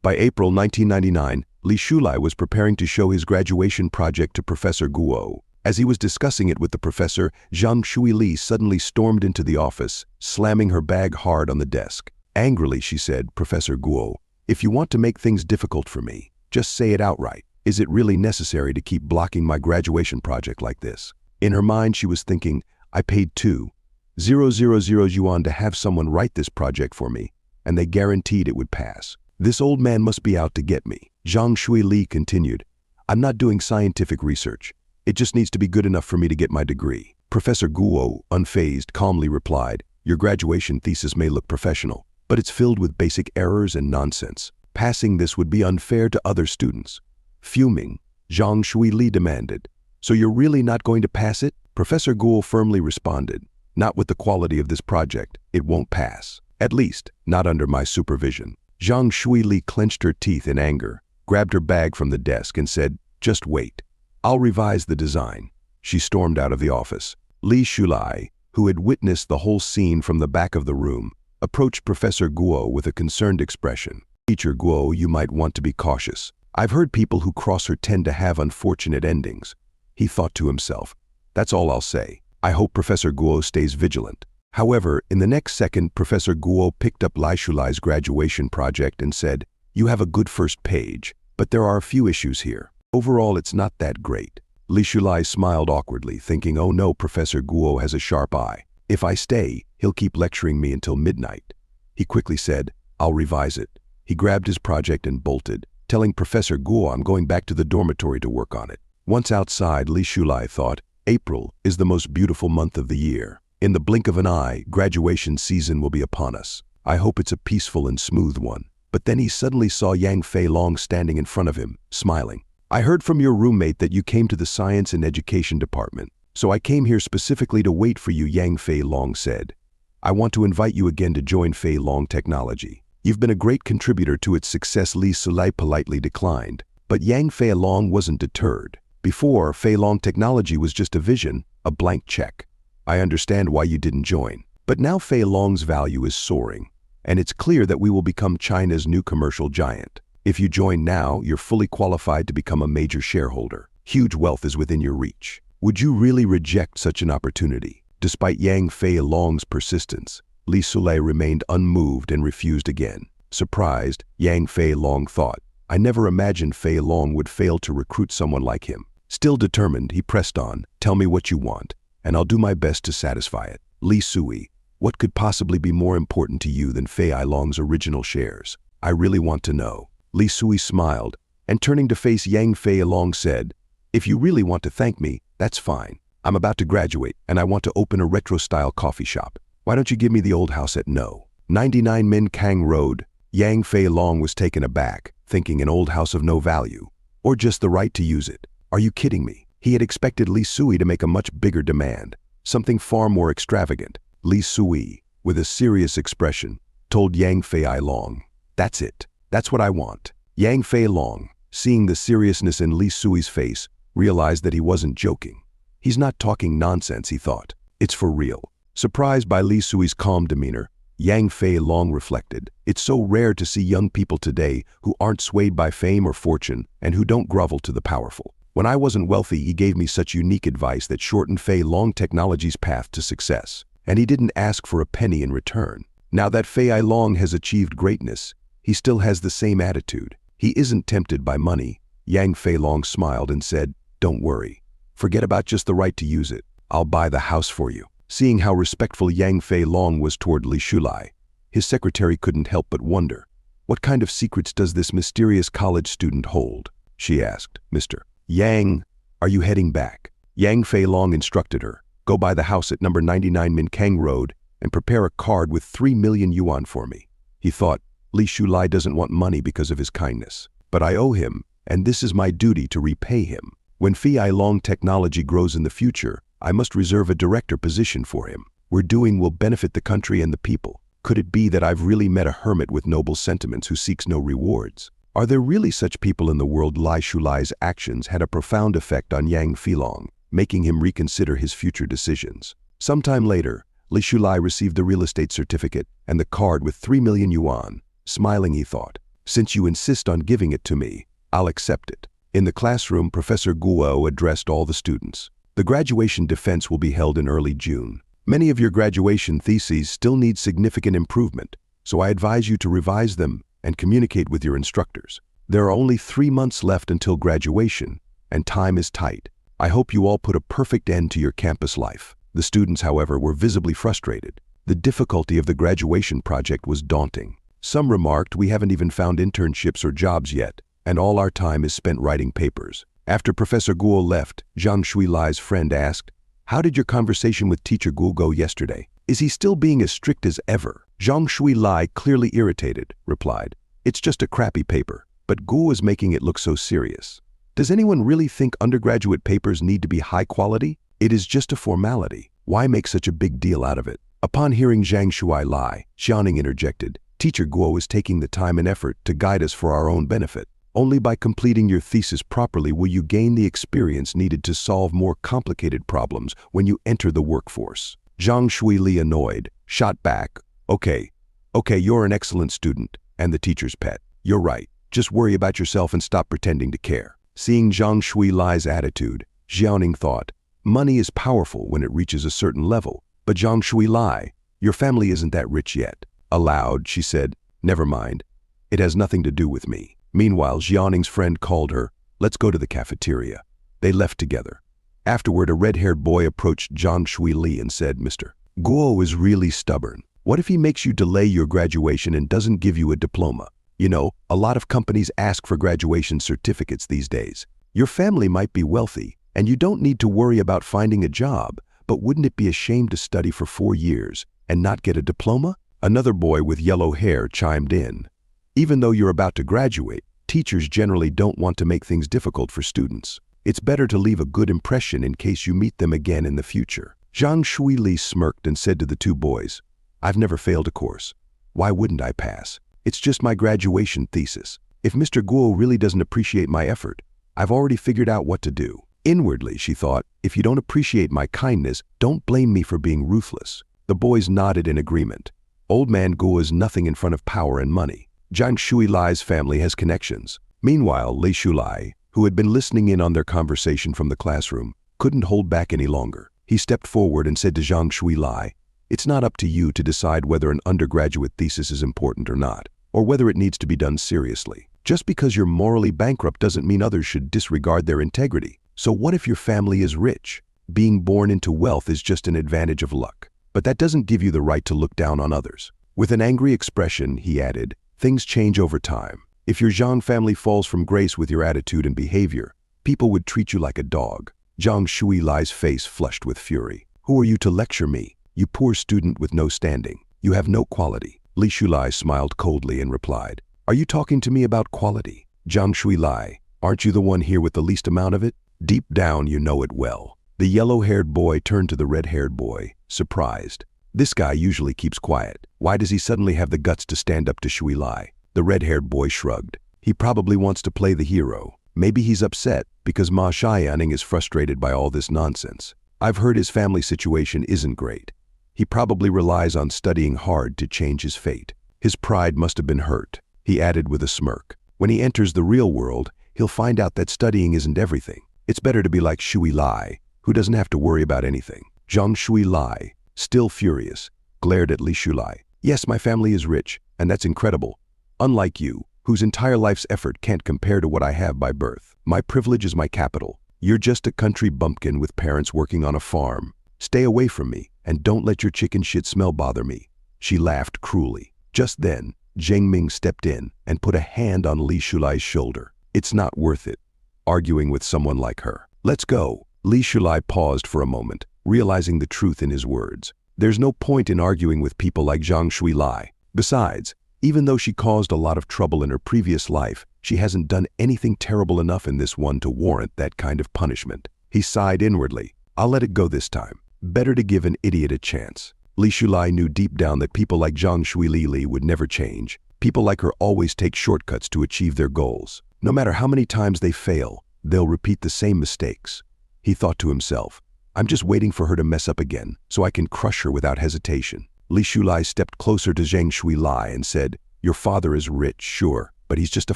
By April 1999, Li Shulai was preparing to show his graduation project to Professor Guo. As he was discussing it with the professor, Zhang Shuili suddenly stormed into the office, slamming her bag hard on the desk. Angrily, she said, Professor Guo, if you want to make things difficult for me, just say it outright. Is it really necessary to keep blocking my graduation project like this? In her mind, she was thinking, I paid 2,000 yuan to have someone write this project for me, and they guaranteed it would pass. This old man must be out to get me. Zhang Shuili continued, I'm not doing scientific research. It just needs to be good enough for me to get my degree. Professor Guo, unfazed, calmly replied, your graduation thesis may look professional, but it's filled with basic errors and nonsense. Passing this would be unfair to other students. Fuming, Zhang Shuili demanded, so you're really not going to pass it? Professor Guo firmly responded, not with the quality of this project, it won't pass. At least, not under my supervision. Zhang Shuili clenched her teeth in anger, grabbed her bag from the desk and said, just wait. I'll revise the design. She stormed out of the office. Li Shulai, who had witnessed the whole scene from the back of the room, approached Professor Guo with a concerned expression. Teacher Guo, you might want to be cautious. I've heard people who cross her tend to have unfortunate endings. He thought to himself, that's all I'll say. I hope Professor Guo stays vigilant. However, in the next second, Professor Guo picked up Li Shulai's graduation project and said, you have a good first page, but there are a few issues here. Overall, it's not that great. Li Shulai smiled awkwardly, thinking, oh no, Professor Guo has a sharp eye. If I stay, he'll keep lecturing me until midnight. He quickly said, I'll revise it. He grabbed his project and bolted, telling Professor Guo I'm going back to the dormitory to work on it. Once outside, Li Shulai thought, April is the most beautiful month of the year. In the blink of an eye, graduation season will be upon us. I hope it's a peaceful and smooth one. But then he suddenly saw Yang Fei Long standing in front of him, smiling. I heard from your roommate that you came to the Science and Education Department, so I came here specifically to wait for you, Yang Fei Long said. I want to invite you again to join Fei Long Technology. You've been a great contributor to its success. Li Shulai politely declined, but Yang Fei Long wasn't deterred. Before, Fei Long Technology was just a vision, a blank check. I understand why you didn't join, but now Fei Long's value is soaring, and it's clear that we will become China's new commercial giant. If you join now, you're fully qualified to become a major shareholder. Huge wealth is within your reach. Would you really reject such an opportunity? Despite Yang Fei Long's persistence, Li Shulai remained unmoved and refused again. Surprised, Yang Fei Long thought, I never imagined Fei Long would fail to recruit someone like him. Still determined, he pressed on, tell me what you want, and I'll do my best to satisfy it. Li Sui, what could possibly be more important to you than Fei Long's original shares? I really want to know. Li Sui smiled, and turning to face Yang Fei Long said, if you really want to thank me, that's fine. I'm about to graduate, and I want to open a retro-style coffee shop. Why don't you give me the old house at No. 99 Min Kang Road? Yang Fei Long was taken aback, thinking an old house of no value, or just the right to use it. Are you kidding me? He had expected Li Sui to make a much bigger demand, something far more extravagant. Li Sui, with a serious expression, told Yang Fei Long, that's it. That's what I want. Yang Fei Long, seeing the seriousness in Li Sui's face, realized that he wasn't joking. He's not talking nonsense, he thought. It's for real. Surprised by Li Sui's calm demeanor, Yang Fei Long reflected, it's so rare to see young people today who aren't swayed by fame or fortune and who don't grovel to the powerful. When I wasn't wealthy, he gave me such unique advice that shortened Fei Long Technology's path to success, and he didn't ask for a penny in return. Now that Fei Long has achieved greatness, he still has the same attitude. He isn't tempted by money. Yang Fei Long smiled and said, don't worry. Forget about just the right to use it. I'll buy the house for you. Seeing how respectful Yang Fei Long was toward Li Shulai, his secretary couldn't help but wonder. What kind of secrets does this mysterious college student hold? She asked. Mr. Yang, are you heading back? Yang Fei Long instructed her. Go by the house at number 99 Min Kang Road and prepare a card with 3 million yuan for me. He thought, Li Shulai doesn't want money because of his kindness. But I owe him, and this is my duty to repay him. When Fei Long technology grows in the future, I must reserve a director position for him. We're doing will benefit the country and the people. Could it be that I've really met a hermit with noble sentiments who seeks no rewards? Are there really such people in the world? Li Shulai's actions had a profound effect on Yang Fei Long, making him reconsider his future decisions. Sometime later, Li Shulai received the real estate certificate and the card with 3 million yuan. Smiling, he thought, since you insist on giving it to me, I'll accept it. In the classroom, Professor Guo addressed all the students. The graduation defense will be held in early June. Many of your graduation theses still need significant improvement, so I advise you to revise them and communicate with your instructors. There are only 3 months left until graduation, and time is tight. I hope you all put a perfect end to your campus life. The students, however, were visibly frustrated. The difficulty of the graduation project was daunting. Some remarked, we haven't even found internships or jobs yet, and all our time is spent writing papers. After Professor Guo left, Zhang Shuilai's friend asked, how did your conversation with Teacher Guo go yesterday? Is he still being as strict as ever? Zhang Shuilai, clearly irritated, replied, it's just a crappy paper, but Guo is making it look so serious. Does anyone really think undergraduate papers need to be high quality? It is just a formality. Why make such a big deal out of it? Upon hearing Zhang Shuilai, Xiaoning interjected, Teacher Guo is taking the time and effort to guide us for our own benefit. Only by completing your thesis properly will you gain the experience needed to solve more complicated problems when you enter the workforce. Zhang Shuili, annoyed, shot back, Okay, you're an excellent student and the teacher's pet. You're right. Just worry about yourself and stop pretending to care. Seeing Zhang Shuilai's attitude, Xiaoning thought, money is powerful when it reaches a certain level, but Zhang Shuilai, your family isn't that rich yet. Aloud, she said, never mind. It has nothing to do with me. Meanwhile, Xiaoning's friend called her, let's go to the cafeteria. They left together. Afterward, a red-haired boy approached Zhang Shuili and said, Mr. Guo is really stubborn. What if he makes you delay your graduation and doesn't give you a diploma? You know, a lot of companies ask for graduation certificates these days. Your family might be wealthy, and you don't need to worry about finding a job, but wouldn't it be a shame to study for 4 years and not get a diploma? Another boy with yellow hair chimed in. Even though you're about to graduate, teachers generally don't want to make things difficult for students. It's better to leave a good impression in case you meet them again in the future. Zhang Shuili smirked and said to the two boys, I've never failed a course. Why wouldn't I pass? It's just my graduation thesis. If Mr. Guo really doesn't appreciate my effort, I've already figured out what to do. Inwardly, she thought, if you don't appreciate my kindness, don't blame me for being ruthless. The boys nodded in agreement. Old man Guo is nothing in front of power and money. Zhang Shuilai's family has connections. Meanwhile, Li Shulai, who had been listening in on their conversation from the classroom, couldn't hold back any longer. He stepped forward and said to Zhang Shuilai, it's not up to you to decide whether an undergraduate thesis is important or not, or whether it needs to be done seriously. Just because you're morally bankrupt doesn't mean others should disregard their integrity. So what if your family is rich? Being born into wealth is just an advantage of luck. But that doesn't give you the right to look down on others. With an angry expression, he added, things change over time. If your Zhang family falls from grace with your attitude and behavior, people would treat you like a dog. Zhang Shuilai's face flushed with fury. Who are you to lecture me? You poor student with no standing. You have no quality. Li Shulai smiled coldly and replied, are you talking to me about quality? Zhang Shuilai, aren't you the one here with the least amount of it? Deep down, you know it well. The yellow-haired boy turned to the red-haired boy, surprised. This guy usually keeps quiet. Why does he suddenly have the guts to stand up to Shuilai? The red-haired boy shrugged. He probably wants to play the hero. Maybe he's upset because Ma Xiaoning is frustrated by all this nonsense. I've heard his family situation isn't great. He probably relies on studying hard to change his fate. His pride must have been hurt. He added with a smirk. When he enters the real world, he'll find out that studying isn't everything. It's better to be like Shuilai, who doesn't have to worry about anything. Zhang Shuilai, still furious, glared at Li Shulai. Yes, my family is rich, and that's incredible. Unlike you, whose entire life's effort can't compare to what I have by birth. My privilege is my capital. You're just a country bumpkin with parents working on a farm. Stay away from me, and don't let your chicken shit smell bother me." She laughed cruelly. Just then, Zheng Ming stepped in and put a hand on Li Shulai's shoulder. "It's not worth it, arguing with someone like her. Let's go." Li Shulai paused for a moment, realizing the truth in his words. There's no point in arguing with people like Zhang Shuilai. Besides, even though she caused a lot of trouble in her previous life, she hasn't done anything terrible enough in this one to warrant that kind of punishment. He sighed inwardly. "I'll let it go this time. Better to give an idiot a chance." Li Shulai knew deep down that people like Zhang Shuilili would never change. People like her always take shortcuts to achieve their goals. No matter how many times they fail, they'll repeat the same mistakes. He thought to himself, "I'm just waiting for her to mess up again, so I can crush her without hesitation." Li Shulai stepped closer to Zhang Shuilai and said, "Your father is rich, sure, but he's just a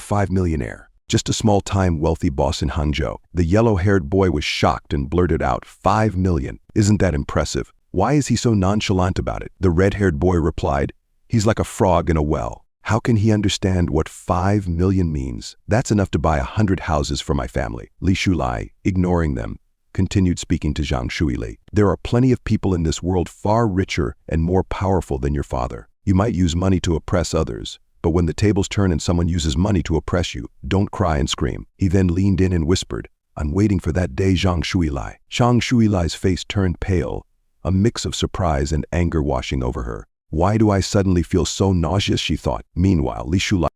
5-millionaire. Just a small-time wealthy boss in Hangzhou." The yellow-haired boy was shocked and blurted out, 5 million. "Isn't that impressive? Why is he so nonchalant about it?" The red-haired boy replied, "He's like a frog in a well. How can he understand what 5 million means? That's enough to buy 100 houses for my family." Li Shulai, ignoring them, continued speaking to Zhang Shuili. "There are plenty of people in this world far richer and more powerful than your father. You might use money to oppress others, but when the tables turn and someone uses money to oppress you, don't cry and scream." He then leaned in and whispered, "I'm waiting for that day, Zhang Shuilai." Zhang Shuilai's face turned pale, a mix of surprise and anger washing over her. "Why do I suddenly feel so nauseous?" she thought. Meanwhile, Li Shulai